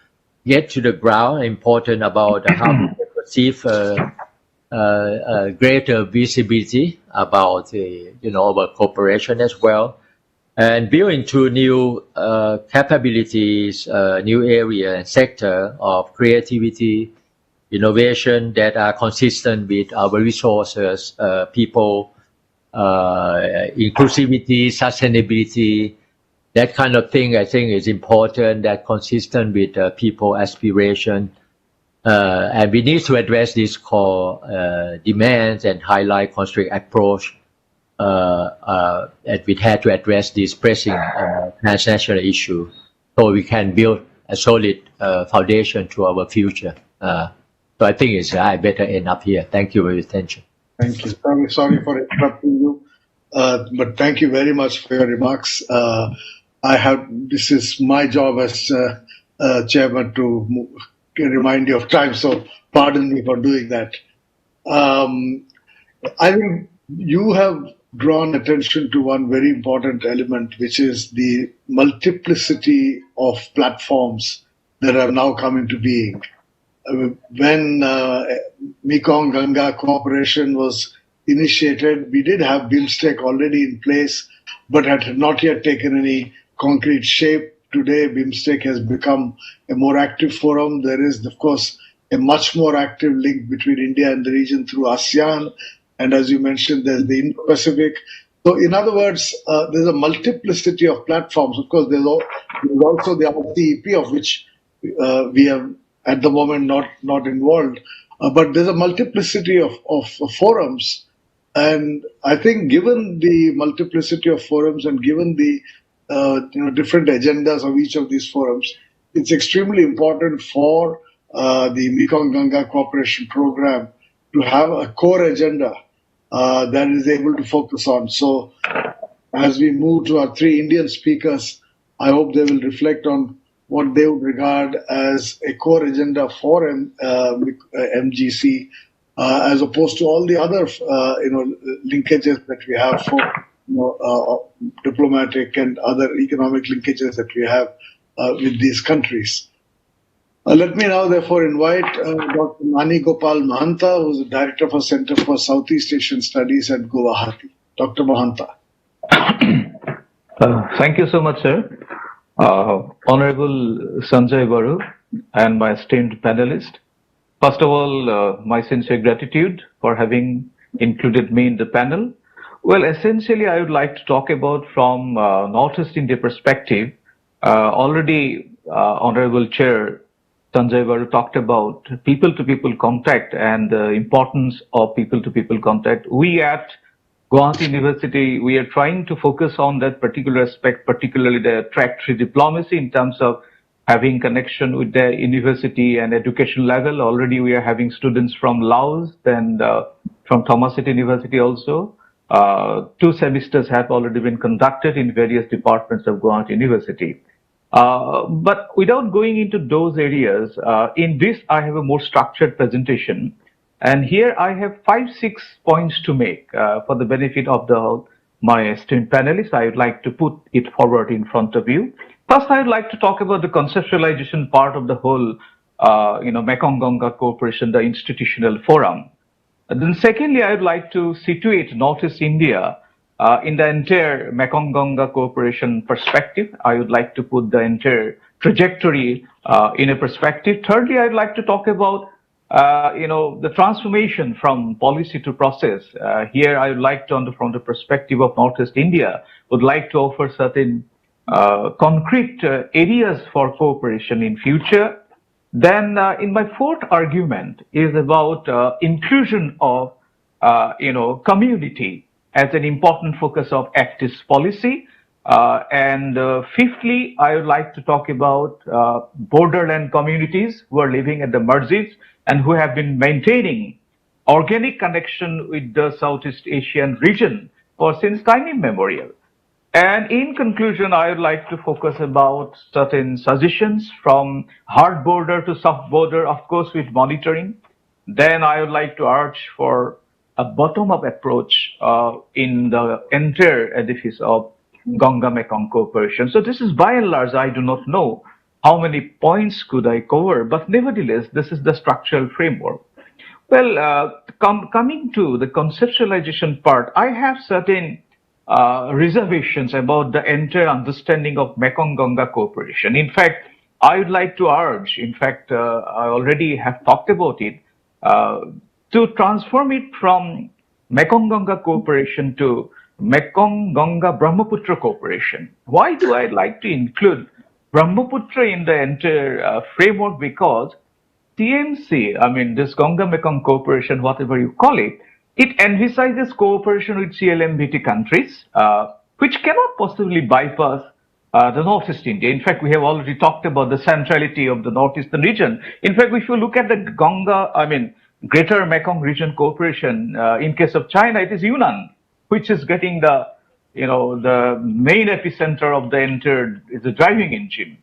get to the ground, important about how we can perceive greater visibility about our cooperation as well, and build into new capabilities, new area and sector of creativity, innovation that are consistent with our resources, people, inclusivity, sustainability. That kind of thing, I think, is important, that consistent with people aspiration. And we need to address these core demands and highlight constructive approach. And we had to address this pressing transnational issue so we can build a solid foundation to our future. So I think I better end up here. Thank you for your attention. Thank you. Sorry for interrupting you, but thank you very much for your remarks. This is my job as chairman to remind you of time, so pardon me for doing that. I think you have drawn attention to one very important element, which is the multiplicity of platforms that have now come into being. When Mekong Ganga cooperation was initiated, we did have BIMSTEC already in place, but had not yet taken any concrete shape. Today, BIMSTEC has become a more active forum. There is, of course, a much more active link between India and the region through ASEAN. And as you mentioned, there's the Indo-Pacific. So in other words, there's a multiplicity of platforms. Of course, there's also the RCEP, of which we have at the moment not involved. But there's a multiplicity of forums. And I think given the multiplicity of forums and given the different agendas of each of these forums, it's extremely important for the Mekong Ganga Cooperation Program to have a core agenda that is able to focus on. So as we move to our three Indian speakers, I hope they will reflect on what they would regard as a core agenda for MGC, as opposed to all the other linkages that we have for diplomatic and other economic linkages that we have with these countries. Let me now therefore invite Dr. Nani Gopal Mahanta, who is the Director for Center for Southeast Asian Studies at Guwahati. Dr. Mahanta. Thank you so much, sir. Honorable Sanjaya Baru and my esteemed panelists. First of all, my sincere gratitude for having included me in the panel. Well, essentially, I would like to talk about from Northeast India perspective. Already, Honorable Chair Sanjaya Baru talked about people-to-people contact and the importance of people-to-people contact. We at Guwahati University, we are trying to focus on that particular aspect, particularly the track 3 diplomacy in terms of having connection with the university and education level. Already we are having students from Laos and from Thomas City University also. 2 semesters have already been conducted in various departments of Guwahati University. But without going into those areas, in this I have a more structured presentation. And here I have 5-6 points to make for the benefit of my esteemed panelists. I would like to put it forward in front of you. First, I would like to talk about the conceptualization part of the whole, Mekong Ganga Cooperation, the institutional forum. And then secondly, I would like to situate Northeast India in the entire Mekong Ganga Cooperation perspective. I would like to put the entire trajectory in a perspective. Thirdly, I'd like to talk about the transformation from policy to process. Here, I would like to, from the perspective of Northeast India, would like to offer certain concrete areas for cooperation in future. Then, in my fourth argument is about inclusion of, community as an important focus of Act East policy. And fifthly, I would like to talk about borderland communities who are living at the margins and who have been maintaining organic connection with the Southeast Asian region for since time immemorial. And in conclusion, I would like to focus about certain suggestions from hard border to soft border, of course, with monitoring. Then I would like to urge for a bottom-up approach in the entire edifice of Ganga-Mekong cooperation. So this is by and large, I do not know how many points could I cover, but nevertheless, this is the structural framework. Well, coming to the conceptualization part, I have certain reservations about the entire understanding of Mekong Ganga cooperation. In fact, I would like to urge, in fact, I already have talked about it, to transform it from Mekong Ganga cooperation to Mekong Ganga Brahmaputra cooperation. Why do I like to include Brahmaputra in the entire framework? Because TMC, I mean, this Ganga Mekong cooperation, whatever you call it, it emphasizes cooperation with CLMVT countries, which cannot possibly bypass the Northeast India. In fact, we have already talked about the centrality of the Northeastern region. In fact, if you look at the Ganga, I mean, Greater Mekong region cooperation, in case of China, it is Yunnan, which is getting the, the main epicenter of the entire, is the driving engine.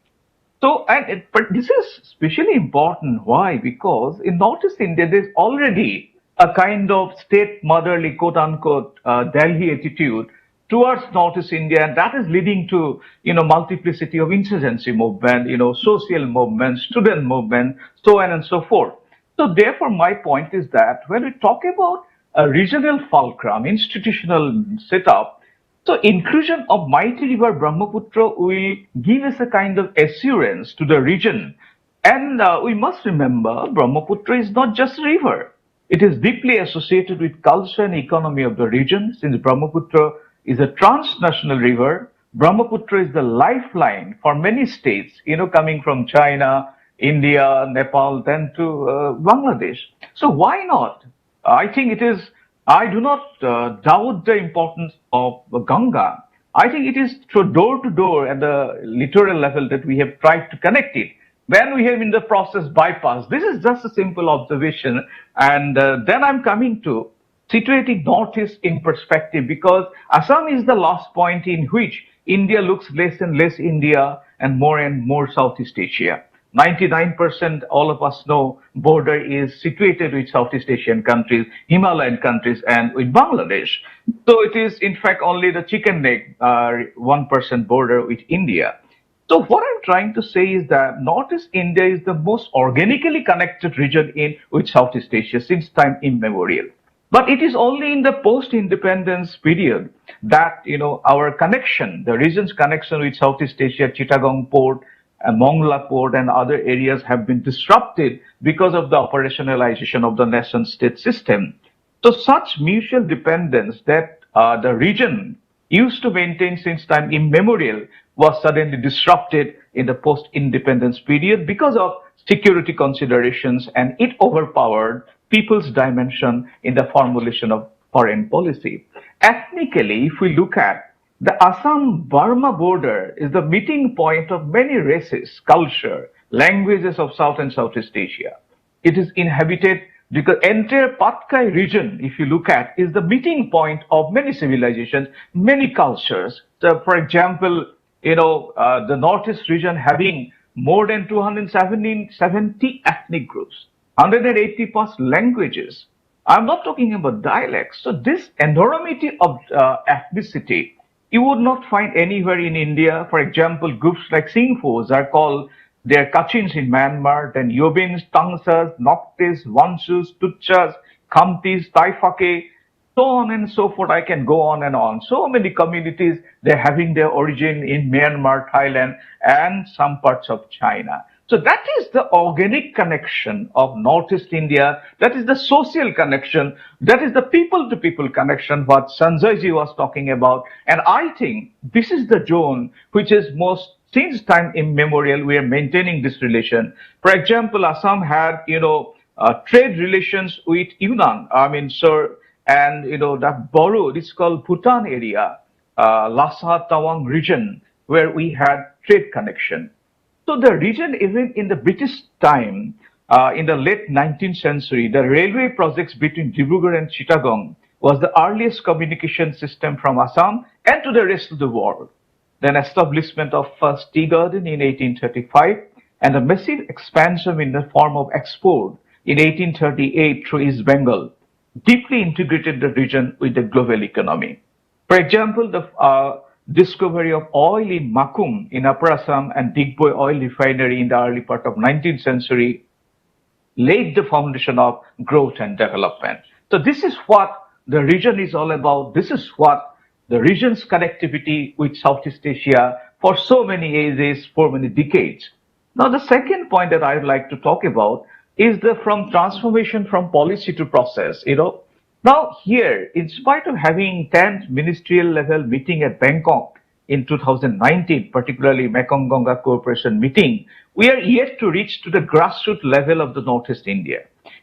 So, but this is especially important. Why? Because in Northeast India, there's already a kind of state motherly, quote unquote, Delhi attitude towards Northeast India, and that is leading to, multiplicity of insurgency movement, social movement, student movement, so on and so forth. So therefore, my point is that when we talk about a regional fulcrum, institutional setup, so inclusion of mighty river Brahmaputra will give us a kind of assurance to the region. And we must remember, Brahmaputra is not just a river. It is deeply associated with culture and economy of the region. Since Brahmaputra is a transnational river, Brahmaputra is the lifeline for many states, coming from China, India, Nepal, then to Bangladesh. So why not? I think it is, I do not doubt the importance of Ganga. I think it is through door to door at the littoral level that we have tried to connect it. When we have in the process bypass, this is just a simple observation. And then I'm coming to situating Northeast in perspective, because Assam is the last point in which India looks less and less India and more Southeast Asia. 99%, all of us know, border is situated with Southeast Asian countries, Himalayan countries, and with Bangladesh. So it is, in fact, only the chicken egg 1% border with India. So what I'm trying to say is that Northeast India is the most organically connected region with Southeast Asia since time immemorial. But it is only in the post-independence period that, our connection, the region's connection with Southeast Asia, Chittagong port, Mongla port and other areas have been disrupted because of the operationalization of the nation-state system. So such mutual dependence that the region used to maintain since time immemorial was suddenly disrupted in the post-independence period because of security considerations, and it overpowered people's dimension in the formulation of foreign policy. Ethnically, if we look at the Assam-Burma border is the meeting point of many races, culture, languages of South and Southeast Asia. It is inhabited because entire Patkai region, if you look at, is the meeting point of many civilizations, many cultures. So, for example, the Northeast region having more than 270 ethnic groups, 180 plus languages. I'm not talking about dialects. So this enormity of ethnicity, you would not find anywhere in India. For example, groups like Singphos are called, they're Kachins in Myanmar, then Yobins, Tangsas, Noktes, Wansus, Tutchas, Khamtis, Taifake, so on and so forth. I can go on and on. So many communities, they're having their origin in Myanmar, Thailand, and some parts of China. So that is the organic connection of Northeast India. That is the social connection. That is the people-to-people connection, what Sanjayji was talking about. And I think this is the zone which is most, since time immemorial, we are maintaining this relation. For example, Assam had, trade relations with Yunnan. I mean, so and that Baru, this is called Bhutan area, Lhasa Tawang region, where we had trade connection. So the region, even in the British time, in the late 19th century, the railway projects between Dibrugarh and Chittagong was the earliest communication system from Assam and to the rest of the world. Then establishment of first tea garden in 1835 and a massive expansion in the form of export in 1838 through East Bengal deeply integrated the region with the global economy. For example, the discovery of oil in Makum in Upper Assam and Digboi oil refinery in the early part of 19th century laid the foundation of growth and development. So this is what the region is all about. This is what the region's connectivity with Southeast Asia for so many ages, for many decades. Now, the second point that I would like to talk about is the from transformation from policy to process. Now here, in spite of having 10th ministerial level meeting at Bangkok in 2019, particularly Mekong Ganga Cooperation meeting, we are yet to reach to the grassroots level of the Northeast India.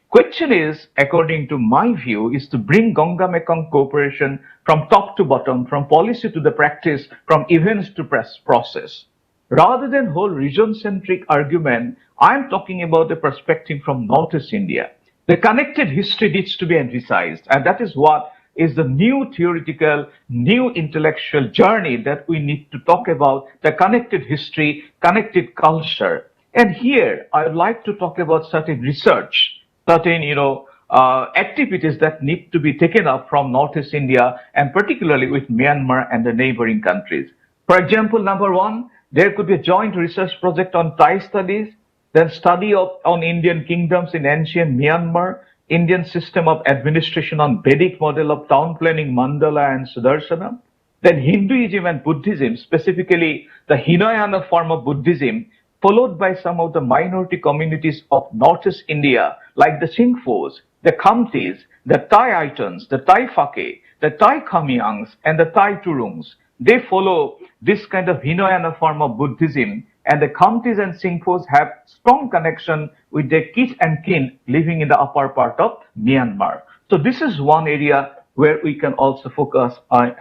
Question is, according to my view, is to bring Ganga Mekong cooperation from top to bottom, from policy to the practice, from events to process. Rather than whole region-centric argument, I'm talking about the perspective from Northeast India. The connected history needs to be emphasized, and that is what is the new theoretical, new intellectual journey that we need to talk about, the connected history, connected culture. And here, I would like to talk about certain research, certain, activities that need to be taken up from Northeast India, and particularly with Myanmar and the neighboring countries. For example, number one, there could be a joint research project on Thai studies, then study on Indian kingdoms in ancient Myanmar, Indian system of administration on Vedic model of town planning mandala and Sudarshana, then Hinduism and Buddhism, specifically the Hinayana form of Buddhism, followed by some of the minority communities of Northeast India, like the Singphos, the Khamtis, the Thai Aitans, the Thai Phake, the Thai Khamyangs, and the Thai Turungs. They follow this kind of Hinayana form of Buddhism, and the Khamtis and Singphos have strong connection with their kith and kin living in the upper part of Myanmar. So this is one area where we can also focus on,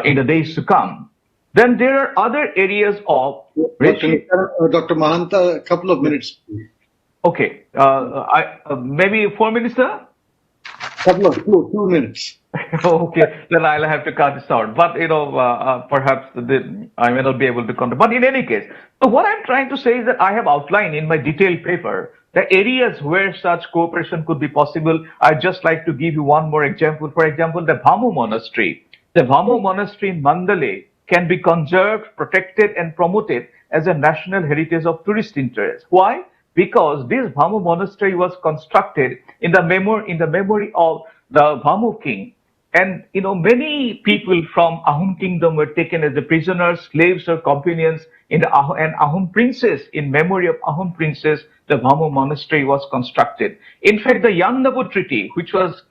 in the days to come. Then there are other areas of... Dr. Mahanta, a couple of minutes. Okay. Maybe 4 minutes, sir? Couple of 2 minutes. Okay, then I'll have to cut this out. But, perhaps I may not be able to control. But in any case, so what I'm trying to say is that I have outlined in my detailed paper the areas where such cooperation could be possible. I'd just like to give you one more example. For example, the Bhamu Monastery. The Bhamu Monastery in Mandalay can be conserved, protected, and promoted as a national heritage of tourist interest. Why? Because this Bhamu Monastery was constructed in the memory of the Bhamu king. And, many people from Ahom kingdom were taken as the prisoners, slaves, or companions and Ahom princes, in memory of Ahom princes, the Bhamu monastery was constructed. In fact, the Yangon Treaty, which was,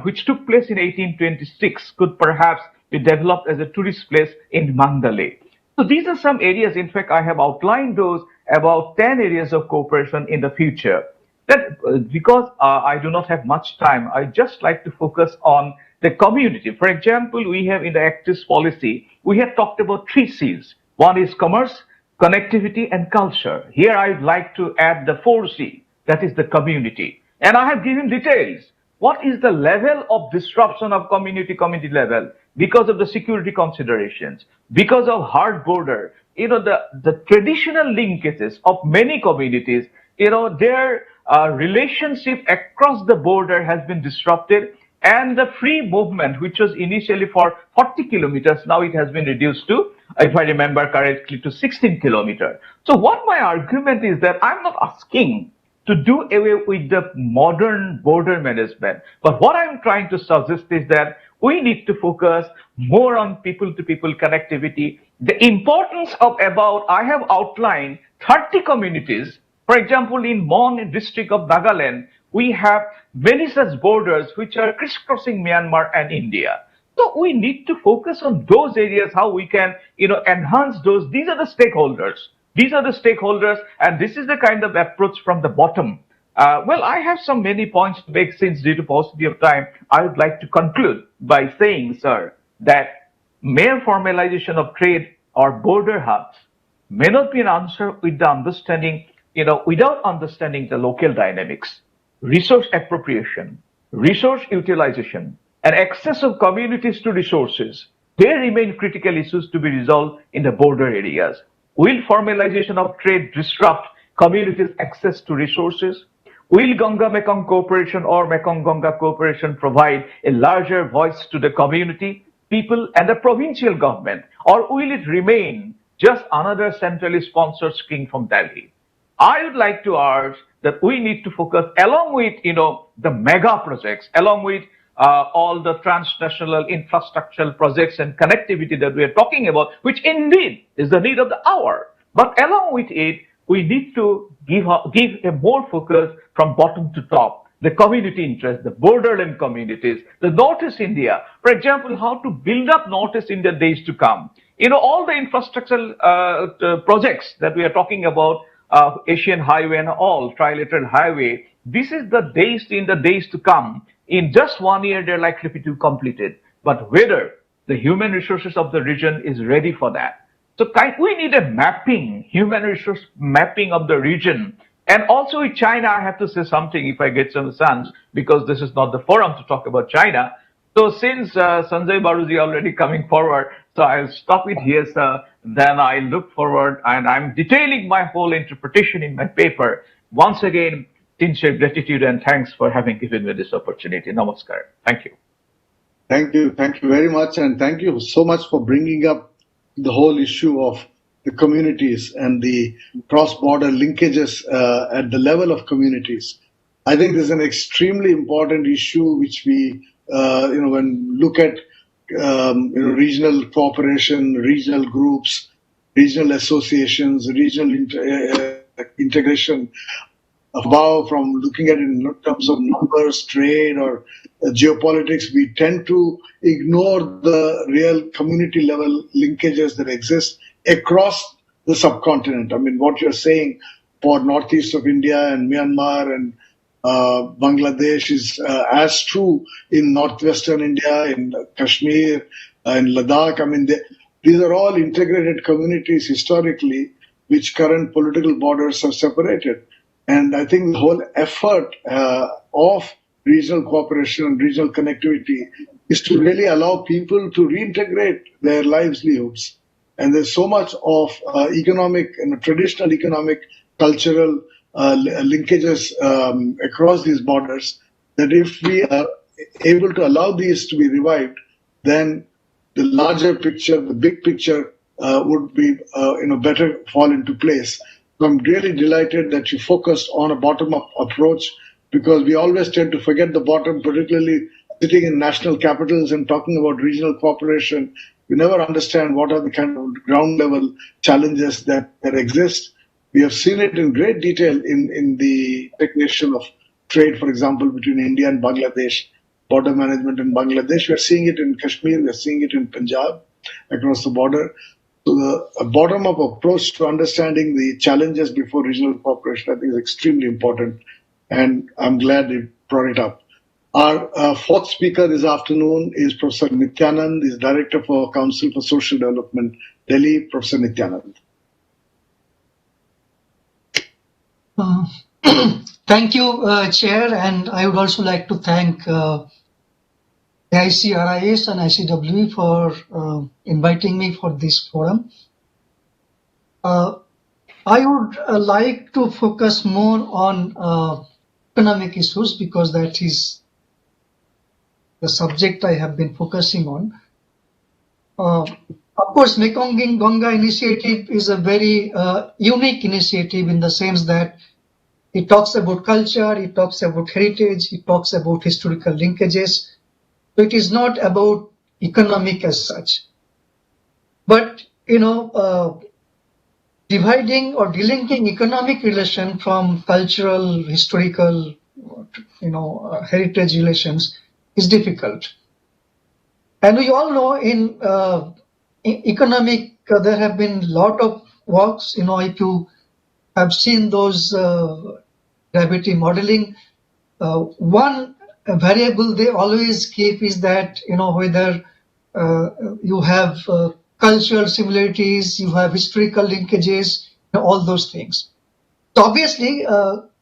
which took place in 1826, could perhaps be developed as a tourist place in Mandalay. So these are some areas. In fact, I have outlined those about 10 areas of cooperation in the future. That because I do not have much time, I just like to focus on the community. For example, we have in the Actis policy, we have talked about 3 C's. One is commerce, connectivity, and culture. Here I'd like to add the 4 C, that is the community. And I have given details. What is the level of disruption of community level because of the security considerations, because of hard border, the traditional linkages of many communities, their relationship across the border has been disrupted, and the free movement, which was initially for 40 kilometers, now it has been reduced to, if I remember correctly, to 16 kilometers. So what my argument is that I'm not asking to do away with the modern border management, but what I'm trying to suggest is that we need to focus more on people-to-people connectivity. The importance of I have outlined 30 communities. For example, in Mon district of Nagaland, we have many such borders which are crisscrossing Myanmar and India. So we need to focus on those areas, how we can, enhance those. These are the stakeholders. These are the stakeholders, and this is the kind of approach from the bottom. Well, I have some many points to make since due to paucity of time. I would like to conclude by saying, sir, that mere formalization of trade or border hubs may not be an answer with the understanding, without understanding the local dynamics, resource appropriation, resource utilization, and access of communities to resources. They remain critical issues to be resolved in the border areas. Will formalization of trade disrupt communities' access to resources? Will Ganga Mekong Cooperation or Mekong Ganga Cooperation provide a larger voice to the community, people, and the provincial government? Or will it remain just another centrally sponsored scheme from Delhi? I would like to urge that we need to focus along with, the mega projects, along with all the transnational infrastructural projects and connectivity that we are talking about, which indeed is the need of the hour. But along with it, we need to give a more focus from bottom to top. The community interest, the borderland communities, the Northeast India. For example, how to build up Northeast India days to come. All the infrastructural projects that we are talking about, Asian Highway and all, trilateral highway, this is the days in the days to come. In just 1 year, they're likely to be completed. But whether the human resources of the region is ready for that. So we need a mapping, human resource mapping of the region. And also with China, I have to say something if I get some chance, because this is not the forum to talk about China. So since Sanjaya Baru is already coming forward, so I'll stop it here, sir. Then I look forward, and I'm detailing my whole interpretation in my paper. Once again, sincere gratitude and thanks for having given me this opportunity. Namaskar. Thank you. Thank you. Thank you very much. And thank you so much for bringing up the whole issue of the communities and the cross-border linkages at the level of communities. I think this is an extremely important issue which we, when look at regional cooperation, regional groups, regional associations, regional integration, above from looking at it in terms of numbers, trade, or geopolitics, we tend to ignore the real community level linkages that exist across the subcontinent. I mean, what you're saying for northeast of India and Myanmar and Bangladesh is as true in northwestern India, in Kashmir, in Ladakh. I mean, these are all integrated communities historically, which current political borders have separated. And I think the whole effort of regional cooperation and regional connectivity is to really allow people to reintegrate their livelihoods. And there's so much of economic and traditional economic, cultural linkages across these borders that if we are able to allow these to be revived, then the larger picture, the big picture would be, better fall into place. So I'm really delighted that you focused on a bottom-up approach, because we always tend to forget the bottom, particularly sitting in national capitals and talking about regional cooperation. We never understand what are the kind of ground-level challenges that exist. We have seen it in great detail in the technician of trade, for example, between India and Bangladesh, border management in Bangladesh. We are seeing it in Kashmir, we are seeing it in Punjab, across the border. So a bottom-up approach to understanding the challenges before regional cooperation, I think, is extremely important, and I'm glad you brought it up. Our fourth speaker this afternoon is Professor Nityanand, is Director for Council for Social Development, Delhi. Professor Nityanand. Thank you, Chair, and I would also like to thank AIC-RIS and ICWA for inviting me for this forum. I would like to focus more on economic issues, because that is the subject I have been focusing on. Of course, Mekong Ganga initiative is a very unique initiative in the sense that it talks about culture, it talks about heritage, it talks about historical linkages. So it is not about economic as such. But, dividing or delinking economic relation from cultural, historical, heritage relations is difficult. And we all know in economic, there have been a lot of works, if you have seen those gravity modeling, one variable they always keep is that, whether you have cultural similarities, you have historical linkages, all those things. So obviously,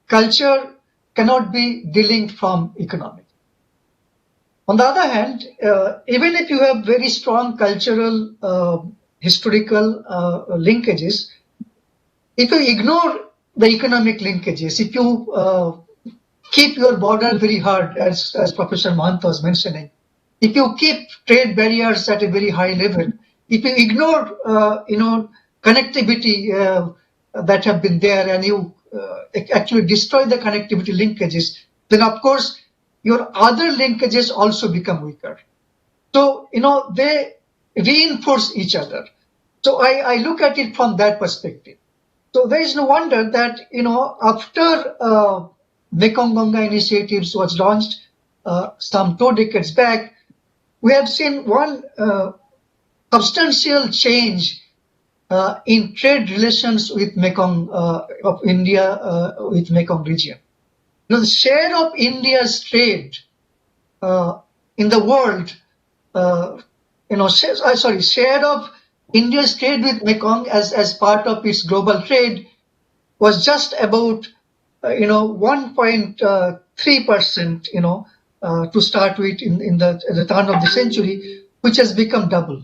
culture cannot be delinked from economics. On the other hand, even if you have very strong cultural, historical linkages, if you ignore the economic linkages, if you keep your border very hard, as Professor Mahanta was mentioning, if you keep trade barriers at a very high level, if you ignore, connectivity that have been there, and you actually destroy the connectivity linkages, then of course your other linkages also become weaker. So, they reinforce each other. So I look at it from that perspective. So there is no wonder that, after Mekong Ganga initiatives was launched some 2 decades back, we have seen one substantial change in trade relations with Mekong of India with Mekong region. The share of India's trade in the world, share of India's trade with Mekong as part of its global trade was just about 1.3%, to start with at the turn of the century, which has become double.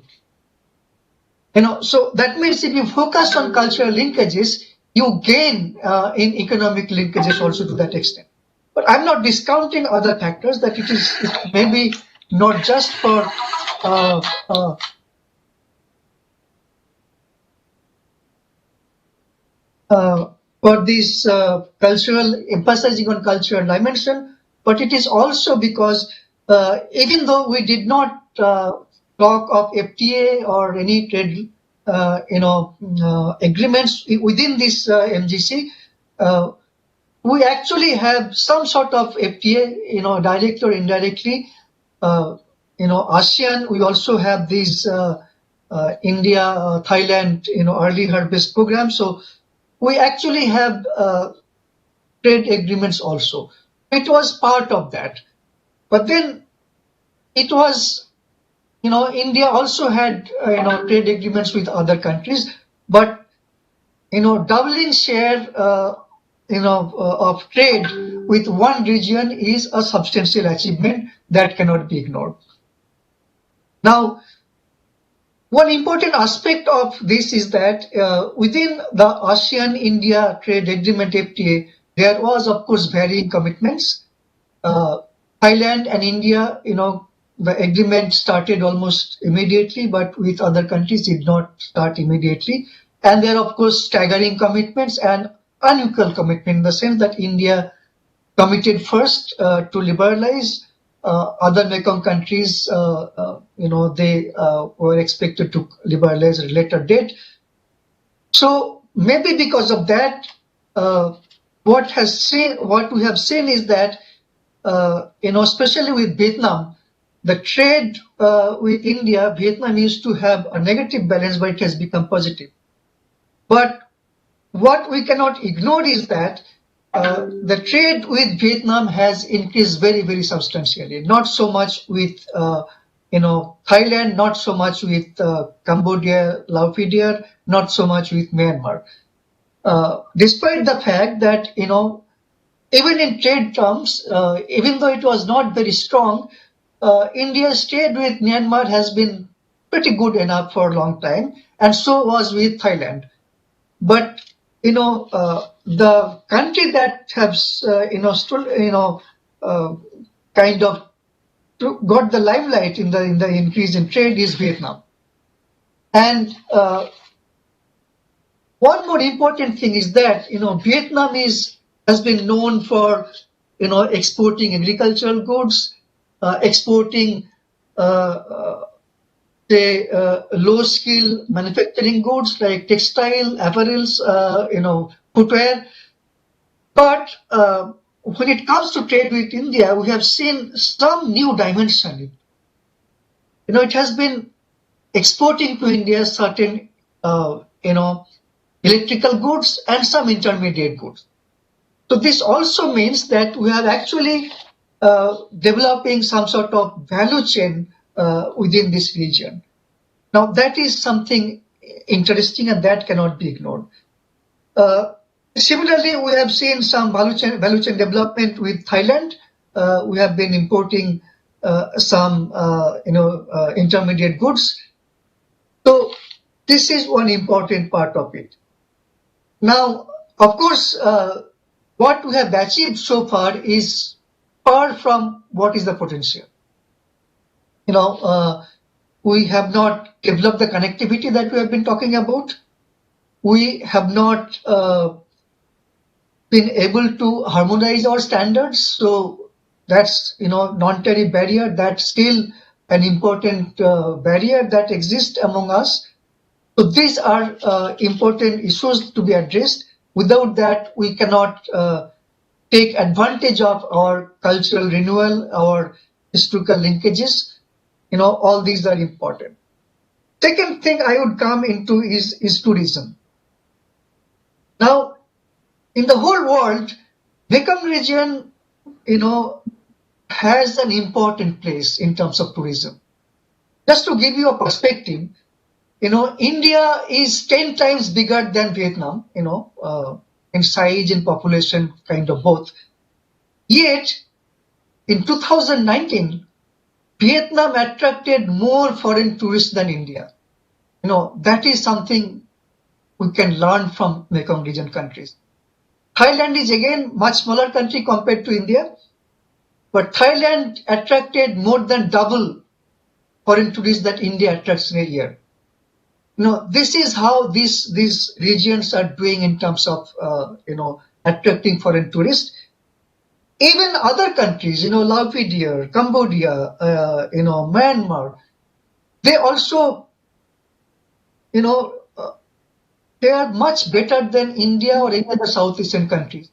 So that means if you focus on cultural linkages, you gain in economic linkages also to that extent. But I'm not discounting other factors, that it may be not just for this cultural, emphasizing on cultural dimension, but it is also because even though we did not talk of FTA or any trade, agreements within this MGC, we actually have some sort of FTA, direct or indirectly. ASEAN, we also have these India, Thailand, early harvest program. So we actually have trade agreements also. It was part of that. But then it was, India also had, trade agreements with other countries. But, doubling share, of trade with one region is a substantial achievement that cannot be ignored. Now, one important aspect of this is that within the ASEAN-India Trade Agreement FTA, there was, of course, varying commitments. Thailand and India, the agreement started almost immediately, but with other countries did not start immediately. And there are, of course, staggering commitments and unequal commitment in the sense that India committed first to liberalize. Other Mekong countries, they were expected to liberalize at a later date. So maybe because of that, what we have seen is that, especially with Vietnam, the trade with India, Vietnam used to have a negative balance, but it has become positive. But what we cannot ignore is that the trade with Vietnam has increased very, very substantially. Not so much with, Thailand, not so much with Cambodia, Laos, not so much with Myanmar. Despite the fact that, even in trade terms, even though it was not very strong, India's trade with Myanmar has been pretty good enough for a long time, and so was with Thailand. But the country that has kind of got the limelight in the increase in trade is Vietnam. And one more important thing is that Vietnam has been known for exporting agricultural goods, exporting low-skill manufacturing goods like textile, apparels, footwear. But when it comes to trade with India, we have seen some new dimension. It has been exporting to India certain, electrical goods and some intermediate goods. So this also means that we are actually developing some sort of value chain within this region. Now that is something interesting and that cannot be ignored. Similarly, we have seen some value chain development with Thailand. We have been importing some intermediate goods. So this is one important part of it. Now, of course, what we have achieved so far is far from what is the potential. We have not developed the connectivity that we have been talking about. We have not been able to harmonize our standards. So that's, non-tariff barrier. That's still an important barrier that exists among us. So these are important issues to be addressed. Without that, we cannot take advantage of our cultural renewal, our historical linkages. All these are important. Second thing I would come into is tourism. Now, in the whole world, Mekong region, has an important place in terms of tourism. Just to give you a perspective, India is 10 times bigger than Vietnam, in size and population, kind of both. Yet, in 2019, Vietnam attracted more foreign tourists than India. That is something we can learn from Mekong region countries. Thailand is again much smaller country compared to India, but Thailand attracted more than double foreign tourists that India attracts in a year. This is how these regions are doing in terms of attracting foreign tourists. Even other countries, Laos, Cambodia, Myanmar, they also, they are much better than India or any other South Asian countries.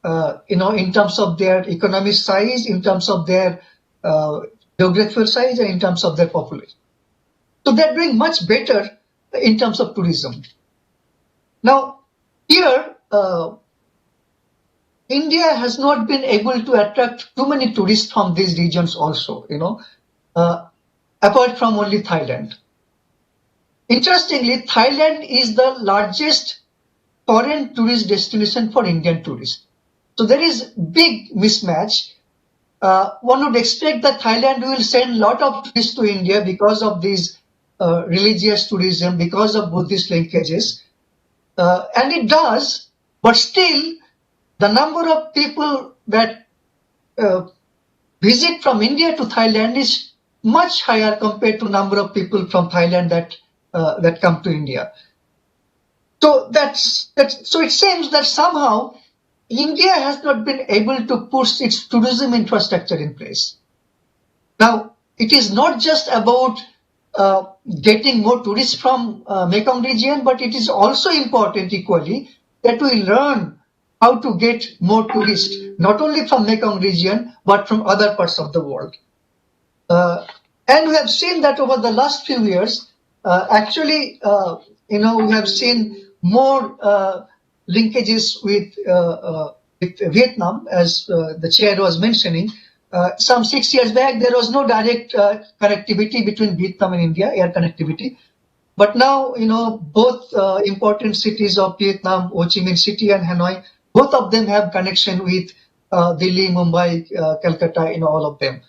In terms of their economic size, in terms of their geographical size, and in terms of their population. So they're doing much better in terms of tourism. Now, here, India has not been able to attract too many tourists from these regions also, apart from only Thailand. Interestingly, Thailand is the largest foreign tourist destination for Indian tourists. So there is big mismatch. One would expect that Thailand will send a lot of tourists to India because of these religious tourism, because of Buddhist linkages. And it does, but still, the number of people that visit from India to Thailand is much higher compared to number of people from Thailand that come to India. So so it seems that somehow India has not been able to push its tourism infrastructure in place. Now, it is not just about getting more tourists from Mekong region, but it is also important equally that we learn how to get more tourists, not only from Mekong region, but from other parts of the world. And we have seen that over the last few years, actually, we have seen more linkages with Vietnam, as the chair was mentioning. Some 6 years back, there was no direct connectivity between Vietnam and India, air connectivity. But now, both important cities of Vietnam, Ho Chi Minh City and Hanoi, both of them have connection with Delhi, Mumbai, Calcutta, all of them.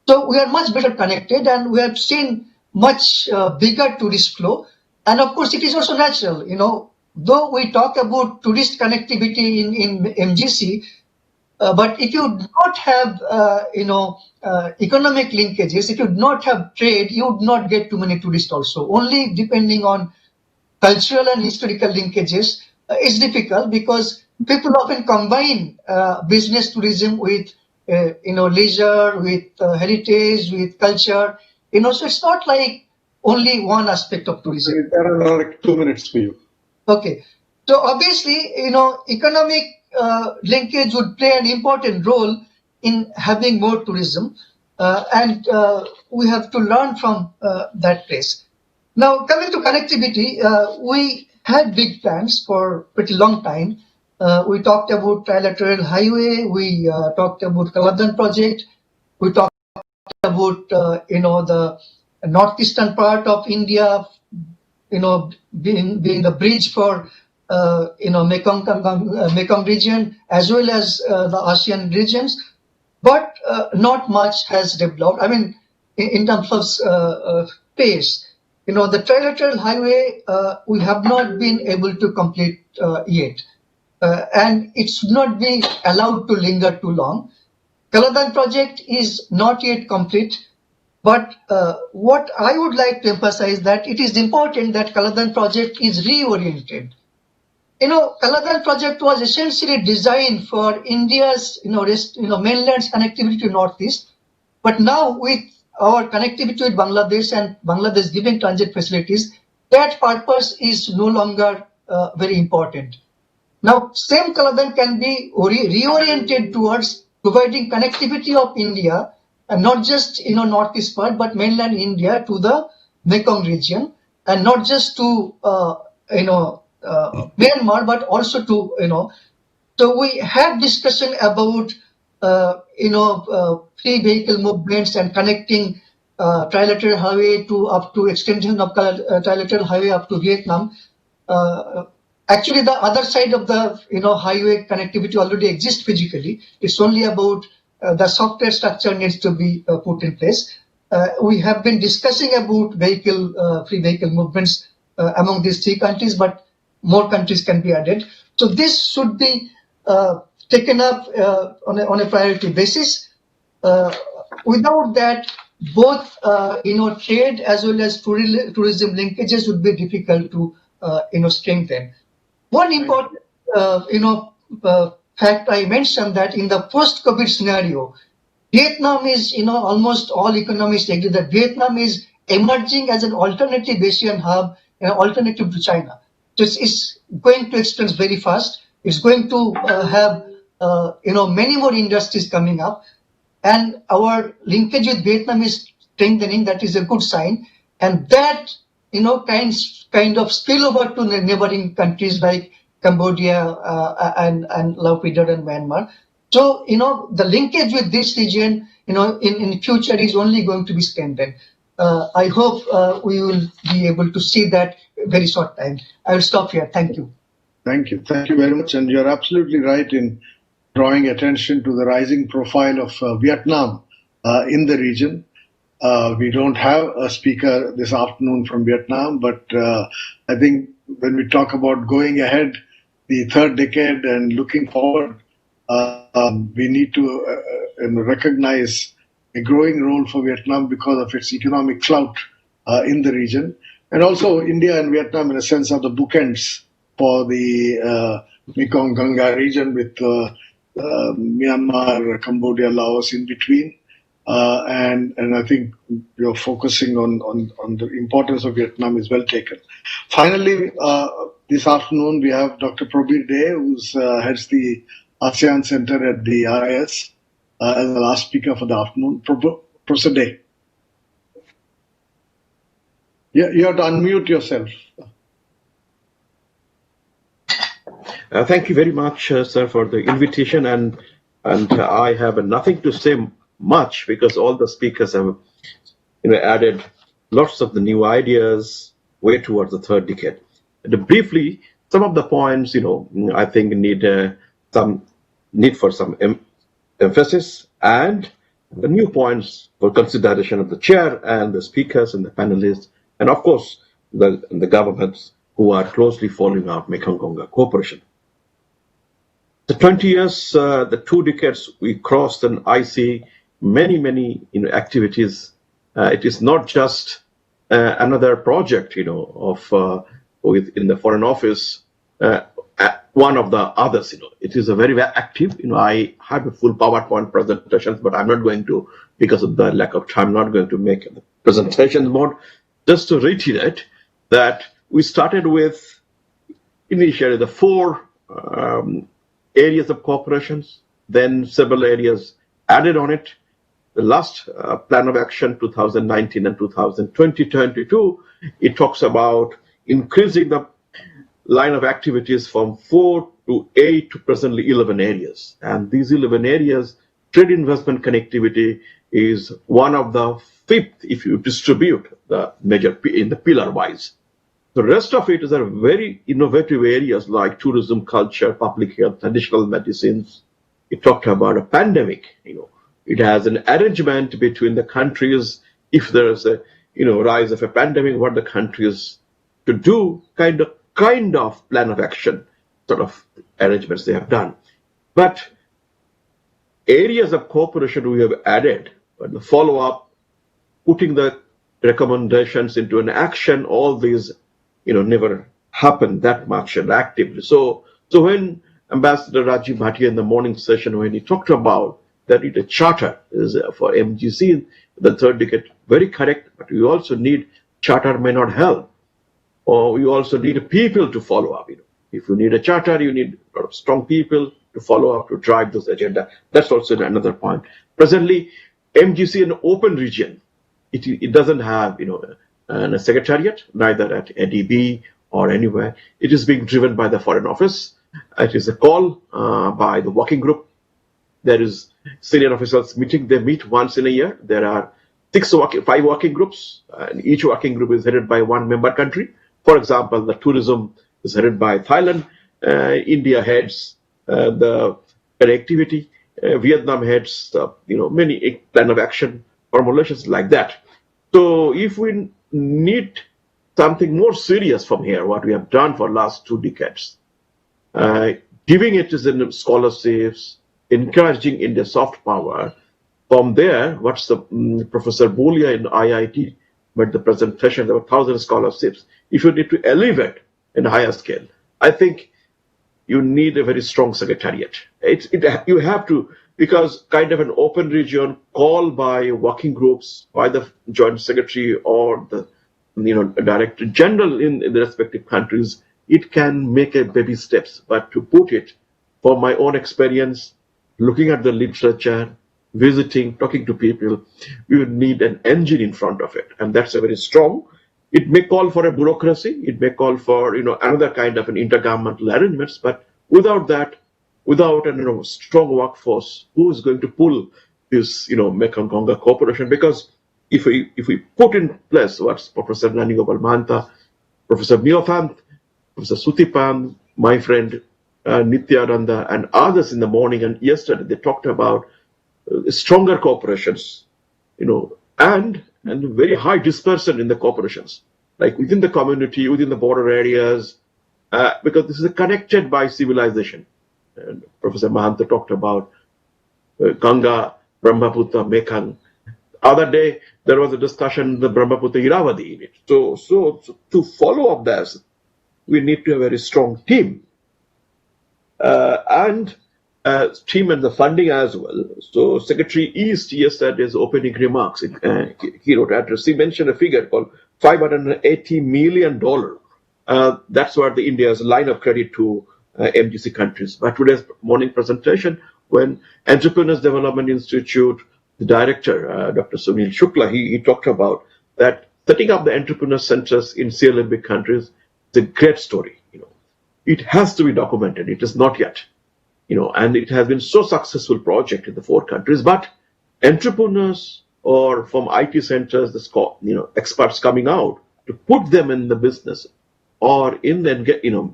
So we are much better connected, and we have seen much bigger tourist flow. And of course, it is also natural, though we talk about tourist connectivity in MGC, but if you do not have, economic linkages, if you do not have trade, you would not get too many tourists also. Only depending on cultural and historical linkages is difficult, because people often combine business tourism with, leisure, with heritage, with culture. So it's not like only one aspect of tourism. There are like 2 minutes for you. Okay. So obviously, economic linkage would play an important role in having more tourism, and we have to learn from that place. Now, coming to connectivity, we had big plans for a pretty long time. We talked about trilateral highway. We talked about Kaladan project. We talked about the northeastern part of India, being the bridge for Mekong region as well as the ASEAN regions, but not much has developed. I mean, in terms of pace, the trilateral highway we have not been able to complete yet, and it should not be allowed to linger too long. Kaladan project is not yet complete. But what I would like to emphasize that it is important that Kaladan project is reoriented. Kaladan project was essentially designed for India's, mainland's connectivity to Northeast. But now with our connectivity with Bangladesh and Bangladesh giving transit facilities, that purpose is no longer very important. Now, same Kaladan can be reoriented towards providing connectivity of India, and not just northeast part, but mainland India to the Mekong region, and not just to Myanmar, but also to. So we had discussion about free vehicle movements and connecting trilateral highway to up to extension of trilateral highway up to Vietnam. Actually, the other side of the highway connectivity already exists physically. It's only about the software structure needs to be put in place. We have been discussing about free vehicle movements among these three countries, but more countries can be added. So this should be taken up on a priority basis. Without that, both trade as well as tourism linkages would be difficult to strengthen. One important fact I mentioned that in the post-COVID scenario, Vietnam is, almost all economists agree that Vietnam is emerging as an alternative Asian hub, an alternative to China. So it's going to expand very fast. It's going to have, many more industries coming up, and our linkage with Vietnam is strengthening. That is a good sign, and that kind of spill over to neighboring countries like Cambodia and Laos and Myanmar. So, the linkage with this region, in future is only going to be strengthened. I hope we will be able to see that very short time. I will stop here. Thank you. Thank you. Thank you very much. And you're absolutely right in drawing attention to the rising profile of Vietnam in the region. We don't have a speaker this afternoon from Vietnam, but I think when we talk about going ahead, the third decade and looking forward, we need to recognize a growing role for Vietnam because of its economic clout in the region. And also India and Vietnam, in a sense, are the bookends for the Mekong Ganga region with Myanmar, Cambodia, Laos in between. And I think you're focusing on the importance of Vietnam is well taken. Finally, this afternoon we have Dr. Prabir, who heads the ASEAN Center at the RIS, as the last speaker for the afternoon. Professor Day. Yeah, you have to unmute yourself. Thank you very much, sir, for the invitation, and I have nothing to say much because all the speakers have added lots of the new ideas way towards the third decade. And briefly, some of the points I think need for some emphasis, and the new points for consideration of the chair and the speakers and the panelists, and of course the governments who are closely following our Mekong Ganga cooperation. The 20 years, the 2 decades we crossed, and I see many activities. It is not just another project of within the Foreign Office, one of the others. It is a very active. I have a full PowerPoint presentation, but I'm not going to, because of the lack of time, not going to make a presentation mode. Just to reiterate that we started with initially the 4 areas of cooperations, then several areas added on it. The last plan of action, 2019 and 2022, it talks about increasing the line of activities from 4 to 8 to presently 11 areas. And these 11 areas, trade investment connectivity is one of the 5th if you distribute the major in the pillar wise. The rest of it is a very innovative areas like tourism, culture, public health, traditional medicines. It talked about a pandemic, it has an arrangement between the countries. If there is a, rise of a pandemic, what the countries to do, kind of plan of action, sort of arrangements they have done. But areas of cooperation we have added, but the follow-up, putting the recommendations into an action, all these, never happened that much and actively. So when Ambassador Rajiv Bhatia in the morning session, when he talked about that a charter is for MGC, the third decade, very correct, but we also need, charter may not help, or we also need people to follow up. If you need a charter, you need a lot of strong people to follow up, to drive this agenda. That's also another point. Presently, MGC an open region. It doesn't have, a secretariat, neither at ADB or anywhere. It is being driven by the Foreign Office. It is a call by the working group. There is senior officials meeting. They meet once in a year. There are 5 working groups, and each working group is headed by one member country. For example, the tourism is headed by Thailand. India heads the connectivity. Vietnam heads, many plan of action formulations like that. So if we need something more serious from here, what we have done for last 2 decades, giving it as in scholarships, encouraging India soft power. From there, what's the Professor Bolia in IIT made the presentation, there were 1,000 scholarships. If you need to elevate in a higher scale, I think you need a very strong secretariat. You have to, because kind of an open region called by working groups, by the joint secretary or the director general in the respective countries, it can make a baby steps. But to put it, from my own experience, looking at the literature, visiting, talking to people, we would need an engine in front of it, and that's a very strong. It may call for a bureaucracy, it may call for another kind of an intergovernmental arrangements, but without that, without a strong workforce, who is going to pull this Mekong Ganga cooperation? Because if we put in place what Professor Nani Gopal Mahanta, Professor Myo Thant, Professor Suthiphand, my friend Nitya, Nanda, and others in the morning and yesterday, they talked about stronger cooperations, and very high dispersion in the cooperations, like within the community, within the border areas, because this is connected by civilization. And Professor Mahanta talked about Ganga, Brahmaputra, Mekong. Other day, there was a discussion, the Brahmaputra Iravati in it. So to follow up this, we need to have a very strong team. And team and the funding as well. So Secretary East yesterday's opening remarks, he wrote address, he mentioned a figure called $580 million. That's what the India's line of credit to MGC countries. But today's morning presentation, when Entrepreneurs Development Institute, the director, Dr. Sunil Shukla, he talked about that setting up the entrepreneur centers in CLMB countries is a great story. It has to be documented. It is not yet. And it has been so successful project in the 4 countries, but entrepreneurs or from IT centers, the experts coming out to put them in the business or in the,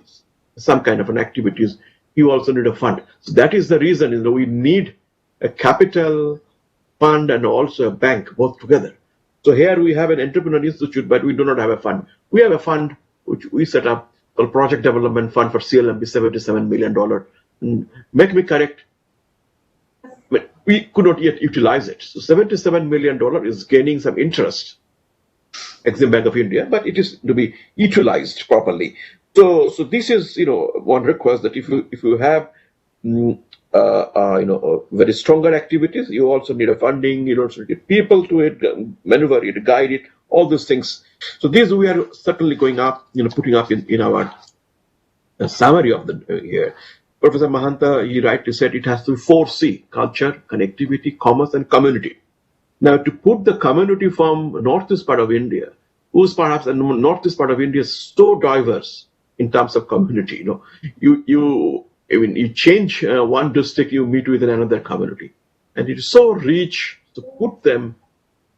some kind of an activities, you also need a fund. So that is the reason, we need a capital fund and also a bank both together. So here we have an entrepreneur institute, but we do not have a fund. We have a fund which we set up called Project Development Fund for CLMB, $77 million. Make me correct, but we could not yet utilize it. So $77 million is gaining some interest, Exim Bank of India, but it is to be utilized properly. So this is one request, that if you have very stronger activities, you also need a funding, you also need people to it, maneuver it, guide it, all those things. So these we are certainly going up, putting up in our summary of the here. Professor Mahanta, he rightly said it has to be 4C: culture, connectivity, commerce, and community. Now, to put the community from northeast part of India, who's perhaps, and northeast part of India is so diverse, in terms of community. You change one district, you meet with another community, and it is so rich to put them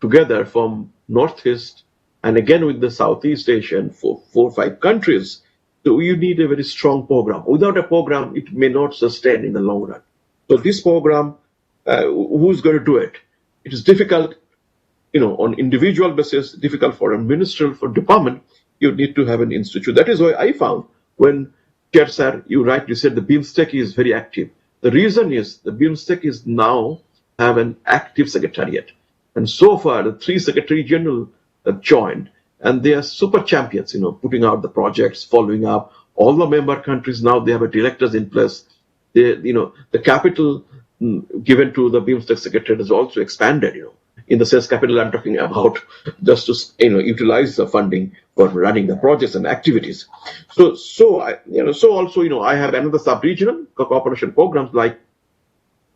together from Northeast and again with the Southeast Asian for 4 or 5 countries. So you need a very strong program. Without a program, it may not sustain in the long run. So this program, who's going to do it? It is difficult, on individual basis, difficult for a ministerial, for department. You need to have an institute. That is why I found when Chair Sir, you rightly said the BIMSTEC is very active. The reason is the BIMSTEC is now have an active secretariat. And so far, the 3 Secretary General have joined, and they are super champions, putting out the projects, following up. All the member countries now, they have a directors in place. The capital given to the BIMSTEC Secretariat has also expanded, In the sales capital I'm talking about, just to utilize the funding for running the projects and activities. So also I have another sub-regional cooperation programs like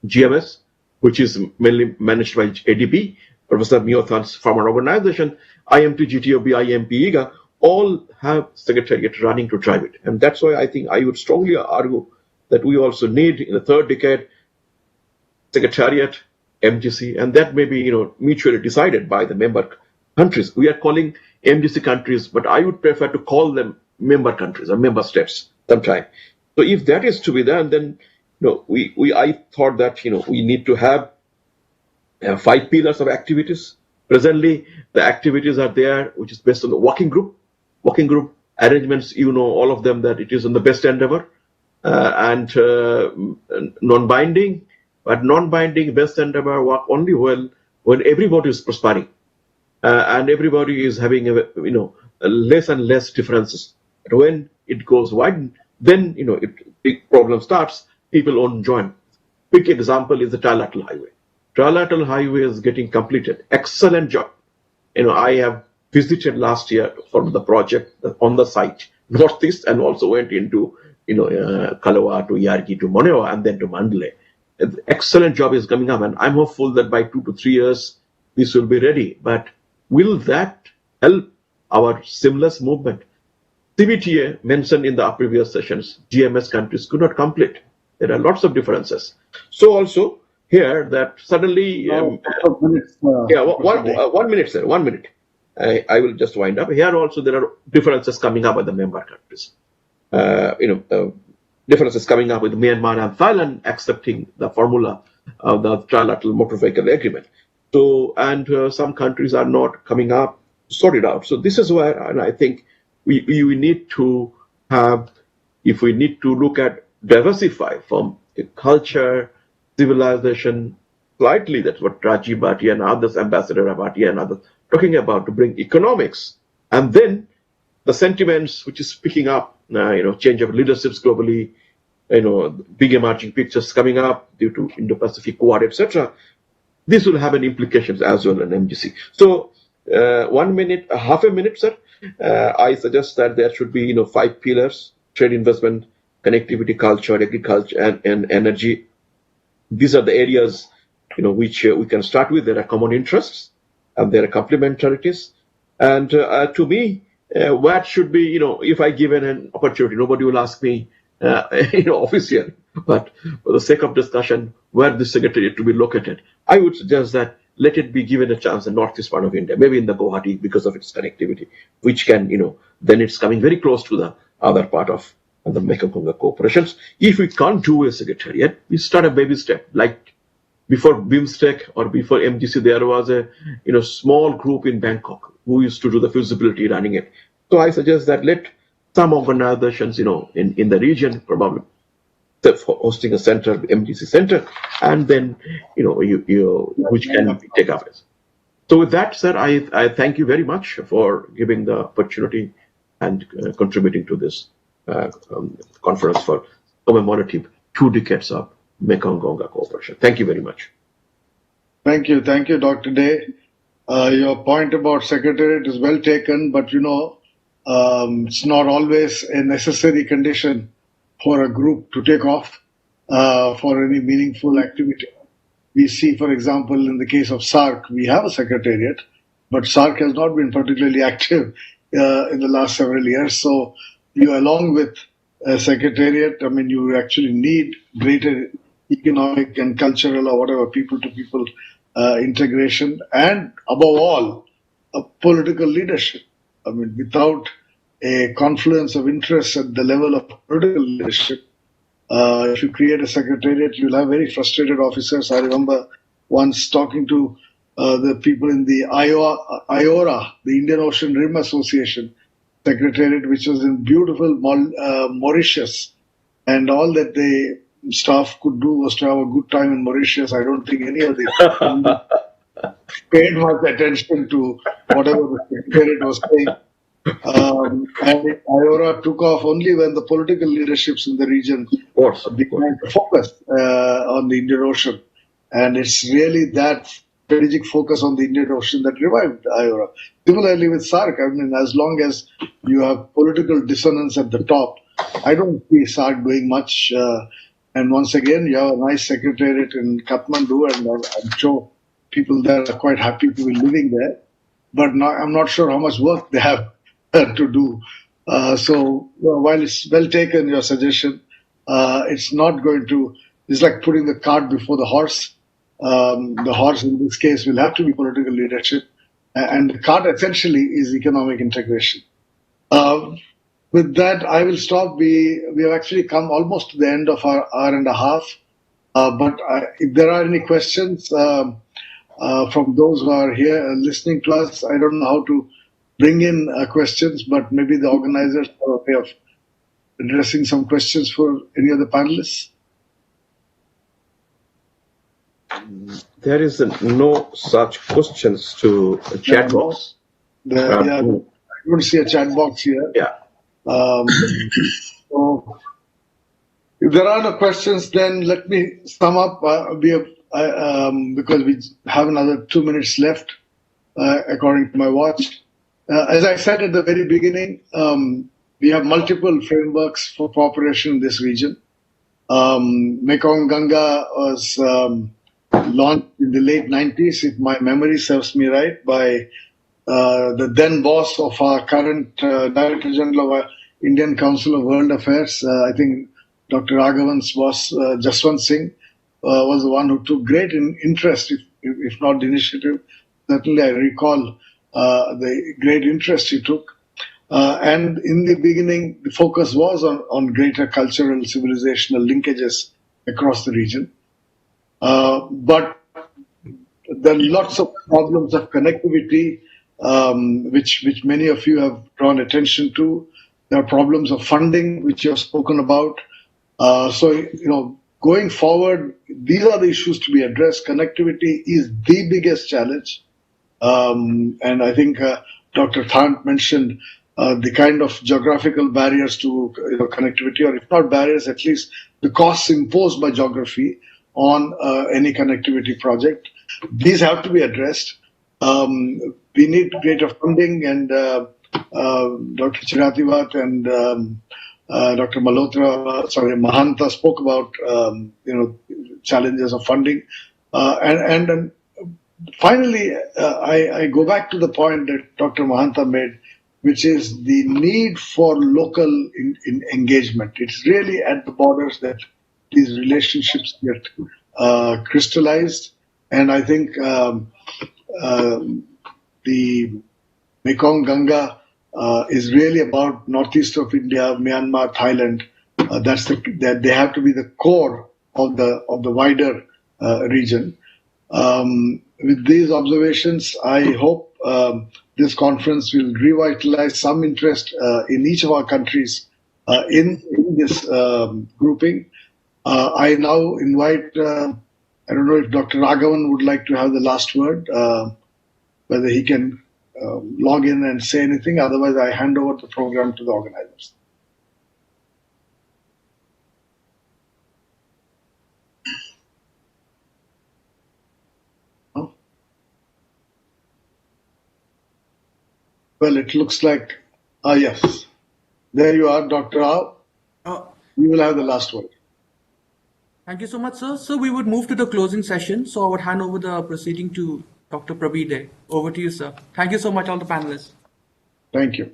GMS, which is mainly managed by ADB, Professor Myo Thant's former organization, IMT, GTOB, IMP, IGA, all have secretariat running to drive it. And that's why I think I would strongly argue that we also need in the third decade secretariat, MGC, and that may be mutually decided by the member countries. We are calling MGC countries, but I would prefer to call them member countries or member states sometime. So if that is to be done, then I thought that we need to have 5 pillars of activities. Presently, the activities are there, which is based on the working group. Working group arrangements, all of them, that it is in the best endeavor and non-binding. But non-binding best endeavor work only well when everybody is prospering and everybody is having less and less differences. But when it goes wide, then if big problem starts, people won't join. Quick example is the Trilateral Highway. Trilateral Highway is getting completed. Excellent job. I have visited last year for the project on the site, Northeast, and also went into Kalawa to Yargi to Monewa and then to Mandalay. Excellent job is coming up, and I'm hopeful that by 2 to 3 years this will be ready. But will that help our seamless movement? CBTA mentioned in the previous sessions, GMS countries could not complete. There are lots of differences. So also here that suddenly, one minute, sir, 1 minute. I will just wind up. Here also there are differences coming up with the member countries. Differences coming up with Myanmar and Thailand accepting the formula of the trilateral motor vehicle agreement. So, and some countries are not coming up, sort it out. So this is where, and I think we need to have, if we need to look at diversify from culture, civilization, slightly, that's what Rajiv Bhatia and others, Ambassador Bhatia and others, talking about to bring economics, and then the sentiments which is picking up, change of leaderships globally, big emerging pictures coming up due to Indo-Pacific Quad, etc. This will have an implications as well in MGC. So 1 minute, half a minute, sir. I suggest that there should be 5 pillars: trade, investment, connectivity, culture, agriculture, and energy. These are the areas which we can start with. There are common interests and there are complementarities. And to me, what should be, if I given an opportunity, nobody will ask me, officially, but for the sake of discussion, where the secretariat to be located, I would suggest that let it be given a chance in northeast part of India, maybe in the Guwahati because of its connectivity, which can, then it's coming very close to the other part of the Mekong Ganga cooperations. If we can't do a secretariat, we start a baby step. Like before BIMSTEC or before MGC, there was a small group in Bangkok who used to do the feasibility running it. So I suggest that let some organizations, in the region, probably hosting a center, MGC center, and then, which can take up. So with that, sir, I thank you very much for giving the opportunity and contributing to this conference for commemorative 2 decades of Mekong Ganga cooperation. Thank you very much. Thank you, Dr. Day. Your point about secretariat is well taken, but it's not always a necessary condition for a group to take off for any meaningful activity. We see, for example, in the case of SAARC, we have a secretariat, but SAARC has not been particularly active in the last several years. So you, along with a secretariat, I mean, you actually need greater economic and cultural or whatever people-to-people integration, and above all, a political leadership. I mean, without a confluence of interests at the level of political leadership, if you create a secretariat, you'll have very frustrated officers. I remember once talking to the people in the IORA, the Indian Ocean Rim Association secretariat, which was in beautiful Mauritius, and all that the staff could do was to have a good time in Mauritius. I don't think any of the paid much attention to whatever the secretariat was saying. And IORA took off only when the political leaderships in the region began to focus on the Indian Ocean. And it's really that strategic focus on the Indian Ocean that revived IORA. Similarly with SAARC, I mean, as long as you have political dissonance at the top, I don't see SAARC doing much. And once again, you have a nice secretariat in Kathmandu, and I'm sure people there are quite happy to be living there. But I'm not sure how much work they have to do. So while it's well taken, your suggestion, it's not going to, it's like putting the cart before the horse. The horse in this case will have to be political leadership, and the cart essentially is economic integration. With that, I will stop. We have actually come almost to the end of our hour and a half. But if there are any questions from those who are here listening to us, I don't know how to bring in questions, but maybe the organizers have a way of addressing some questions for any of the panelists. There is no such questions to a chat box. I don't see a chat box here. Yeah. So if there are no questions, then let me sum up. Because we have another 2 minutes left, according to my watch. As I said at the very beginning, we have multiple frameworks for cooperation in this region. Mekong Ganga was launched in the late 90s, if my memory serves me right, by the then boss of our current Director General of our Indian Council of World Affairs, I think Dr. Raghavan's boss, Jaswant Singh, was the one who took great interest, if not the initiative. Certainly I recall the great interest he took. And in the beginning, the focus was on greater cultural, civilizational linkages across the region. But there are lots of problems of connectivity, which many of you have drawn attention to. There are problems of funding, which you have spoken about. So, going forward, these are the issues to be addressed. Connectivity is the biggest challenge. And I think Dr. Thant mentioned the kind of geographical barriers to connectivity, or if not barriers, at least the costs imposed by geography on any connectivity project. These have to be addressed. We need greater funding, and Dr. Chirathivat and Dr. Mahanta spoke about challenges of funding, and finally, I go back to the point that Dr. Mahanta made, which is the need for local engagement. It's really at the borders that these relationships get crystallized. And I think the Mekong Ganga is really about northeast of India, Myanmar, Thailand. That they have to be the core of the wider region. With these observations, I hope this conference will revitalize some interest in each of our countries in this grouping. I now invite, I don't know if Dr. Raghavan would like to have the last word, whether he can log in and say anything. Otherwise, I hand over the program to the organizers. Well, it looks like, yes. There you are, Dr. Rao. You will have the last word. Thank you so much, sir. So we would move to the closing session. So I would hand over the proceeding to Dr. Prabir. Over to you, sir. Thank you so much, all the panelists. Thank you.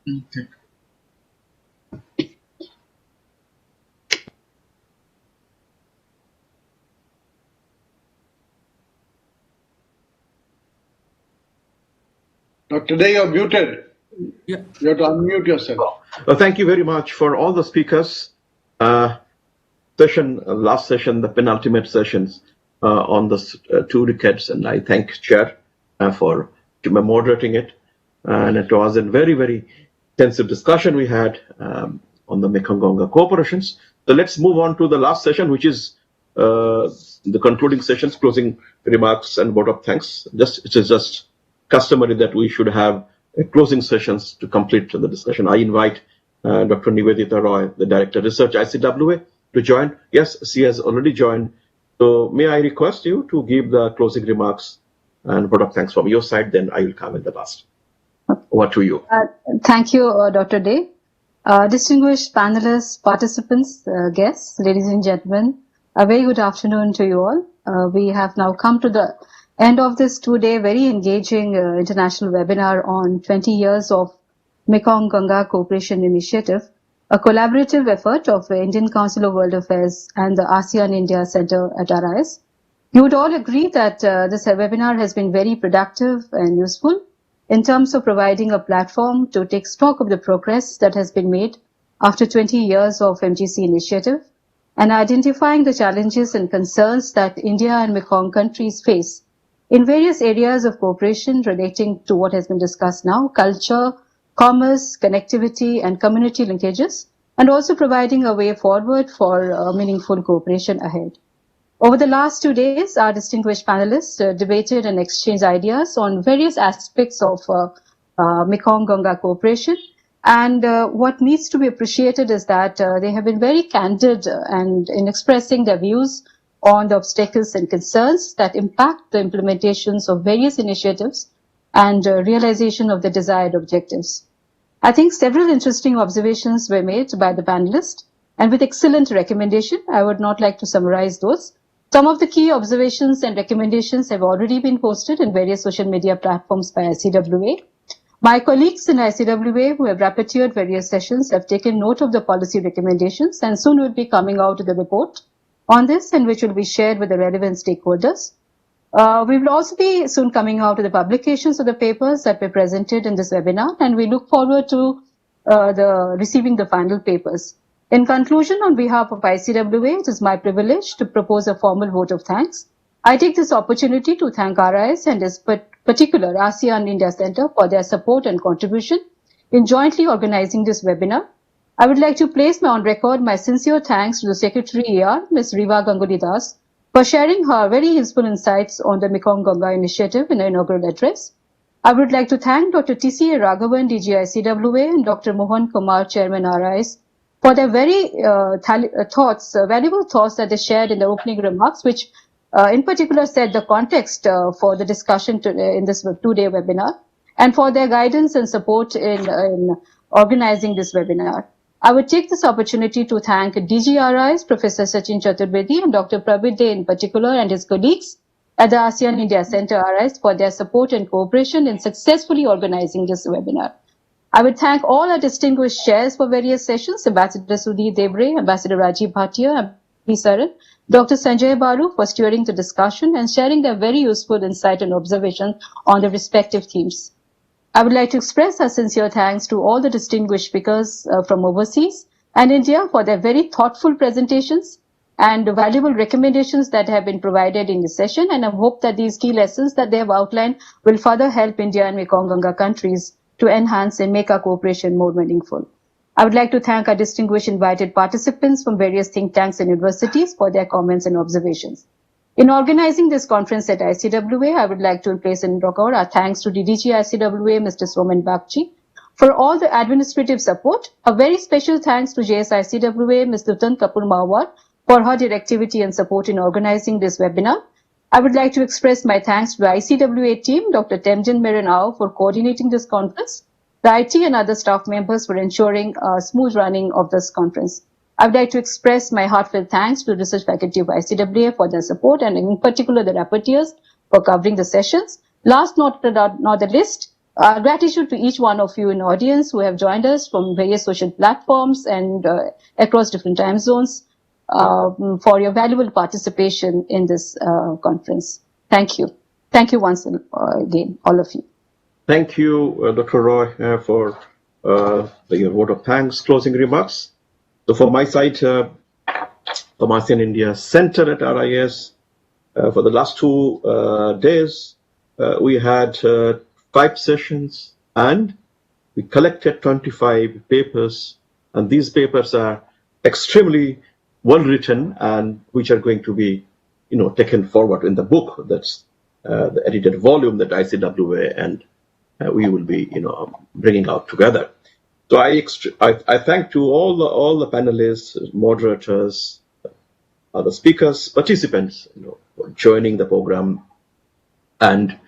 Okay. Dr. Day, you're muted. Yeah. You have to unmute yourself. Thank you very much for all the speakers. Last session, the penultimate sessions on the 2 decades, and I thank Chair for moderating it. And it was a very, very intensive discussion we had on the Mekong Ganga corporations. So let's move on to the last session, which is the concluding sessions, closing remarks, and vote of thanks. It is just customary that we should have closing sessions to complete the discussion. I invite Dr. Nivedita Roy, the Director Research, ICWA, to join. Yes, she has already joined. So may I request you to give the closing remarks and vote of thanks from your side, then I will come in the last. Over to you. Thank you, Dr. Day. Distinguished panelists, participants, guests, ladies and gentlemen, a very good afternoon to you all. We have now come to the end of this 2-day very engaging international webinar on 20 years of Mekong Ganga Cooperation Initiative, a collaborative effort of the Indian Council of World Affairs and the ASEAN India Center at RIS. You would all agree that this webinar has been very productive and useful in terms of providing a platform to take stock of the progress that has been made after 20 years of MGC initiative and identifying the challenges and concerns that India and Mekong countries face in various areas of cooperation relating to what has been discussed now, culture, commerce, connectivity, and community linkages, and also providing a way forward for meaningful cooperation ahead. Over the last 2 days, our distinguished panelists debated and exchanged ideas on various aspects of Mekong Ganga cooperation. And what needs to be appreciated is that they have been very candid and in expressing their views on the obstacles and concerns that impact the implementations of various initiatives and realization of the desired objectives. I think several interesting observations were made by the panelists, and with excellent recommendation, I would not like to summarize those. Some of the key observations and recommendations have already been posted in various social media platforms by ICWA. My colleagues in ICWA who have rapporteured various sessions have taken note of the policy recommendations and soon will be coming out with a report on this and which will be shared with the relevant stakeholders. We will also be soon coming out with the publications of the papers that were presented in this webinar, and we look forward to receiving the final papers. In conclusion, on behalf of ICWA, it is my privilege to propose a formal vote of thanks. I take this opportunity to thank RIS and its particular ASEAN India Center for their support and contribution in jointly organizing this webinar. I would like to place on record my sincere thanks to the Secretary ER, Ms. Riva Ganguly Das, for sharing her very useful insights on the Mekong Ganga initiative in her inaugural address. I would like to thank Dr. TCA Raghavan, DG ICWA, and Dr. Mohan Kumar, Chairman RIS, for their very valuable thoughts that they shared in the opening remarks, which in particular set the context for the discussion in this 2-day webinar, and for their guidance and support in organizing this webinar. I would take this opportunity to thank DGRI's Professor Sachin Chaturvedi and Dr.Prabir in particular and his colleagues at the ASEAN India Center RIS for their support and cooperation in successfully organizing this webinar. I would thank all our distinguished chairs for various sessions, Ambassador Sudhir Devre, Ambassador Rajiv Bhatia, MP Saran, Dr. Sanjaya Baru for steering the discussion and sharing their very useful insight and observation on the respective themes. I would like to express our sincere thanks to all the distinguished speakers from overseas and India for their very thoughtful presentations and valuable recommendations that have been provided in this session, and I hope that these key lessons that they have outlined will further help India and Mekong Ganga countries to enhance and make our cooperation more meaningful. I would like to thank our distinguished invited participants from various think tanks and universities for their comments and observations. In organizing this conference at ICWA, I would like to place in record our thanks to DDG ICWA, Mr. Soman Bakchi, for all the administrative support. A very special thanks to JSICWA, Ms. Nutan Kapoor Mawar, for her directivity and support in organizing this webinar. I would like to express my thanks to the ICWA team, Dr. Temjin Merenau, for coordinating this conference, the IT and other staff members for ensuring a smooth running of this conference. I would like to express my heartfelt thanks to the research faculty of ICWA for their support, and in particular the rapporteurs for covering the sessions. Last not the least, gratitude to each one of you in the audience who have joined us from various social platforms and across different time zones for your valuable participation in this conference. Thank you. Thank you once again, all of you. thank you, Dr. Roy, for your vote of thanks, closing remarks. So from my side, from ASEAN India Center at RIS, for the last 2 days, we had 5 sessions and we collected 25 papers, and these papers are extremely well written and which are going to be, taken forward in the book. That's the edited volume that ICWA and we will be, bringing out together. So I thank to all the panelists, moderators, other speakers, participants, for joining the program and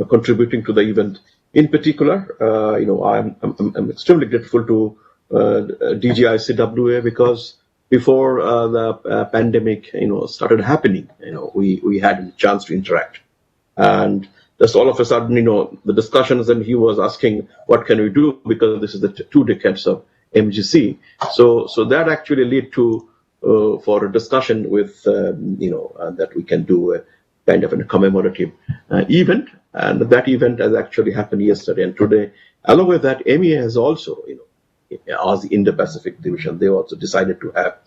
contributing to the event. In particular, I'm extremely grateful to DGICWA because before the pandemic, started happening, we had a chance to interact, and just all of a sudden, the discussions, and he was asking, what can we do? Because this is the 2 decades of MGC. So that actually led to for a discussion with, that we can do a kind of a commemorative event. And that event has actually happened yesterday and today. Along with that, MEA has also, as the Indo-Pacific division, they also decided to have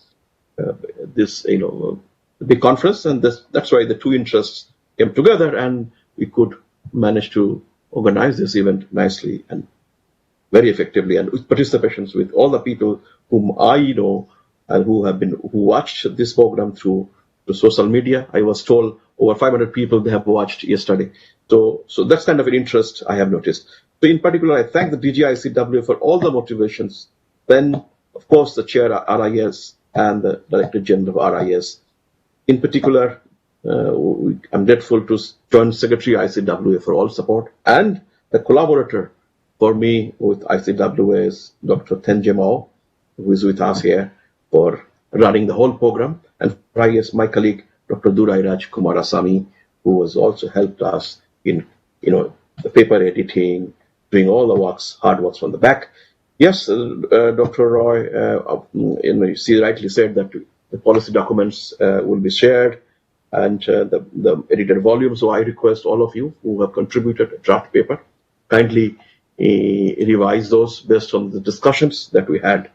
this, big conference. And that's why the 2 interests came together and we could manage to organize this event nicely and very effectively, and with participations with all the people whom I know and who watched this program through social media. I was told over 500 people they have watched yesterday. So that's kind of an interest I have noticed. So in particular, I thank the DGICW for all the motivations. Then, of course, the chair of RIS and the Director General of RIS. In particular, I'm grateful to Joint Secretary ICWA for all support, and the collaborator for me with ICWA is Dr. Tenzhe Mao, who is with us here for running the whole program, and RIS, my colleague, Dr. Durairaj Kumarasamy, who has also helped us in, the paper editing, doing all the hard works from the back. Yes, Dr. Roy, she rightly said that the policy documents will be shared and the edited volume. So I request all of you who have contributed a draft paper, kindly revise those based on the discussions that we had,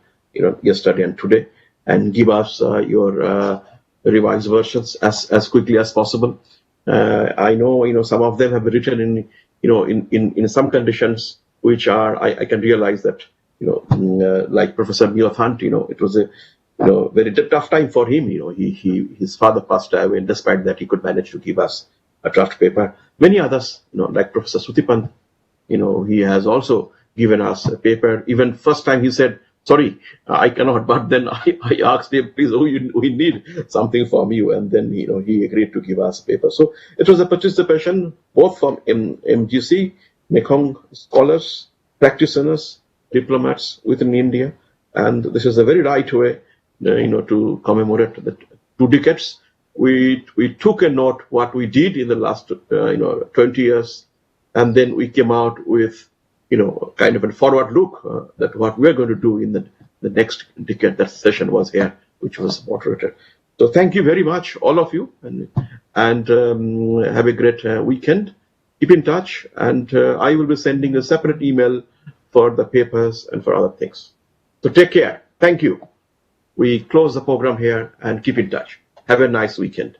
yesterday and today, and give us your revised versions as quickly as possible. I know, some of them have been written in some conditions which are, I can realize that, like Professor Myo Thant, it was a very tough time for him. His father passed away, and despite that, he could manage to give us a draft paper. Many others, like Professor Suthiphand, he has also given us a paper. Even first time he said, sorry, I cannot, but then I asked him, please, we need something from you. And then, he agreed to give us a paper. So it was a participation both from MGC, Mekong scholars, practitioners, diplomats within India. And this is a very right way, to commemorate the 2 decades. We took a note what we did in the last, 20 years. And then we came out with, kind of a forward look that what we're going to do in the next decade. That session was here, which was moderated. So thank you very much, all of you, and have a great weekend. Keep in touch, and I will be sending a separate email for the papers and for other things. So take care. Thank you. We close the program here and keep in touch. Have a nice weekend.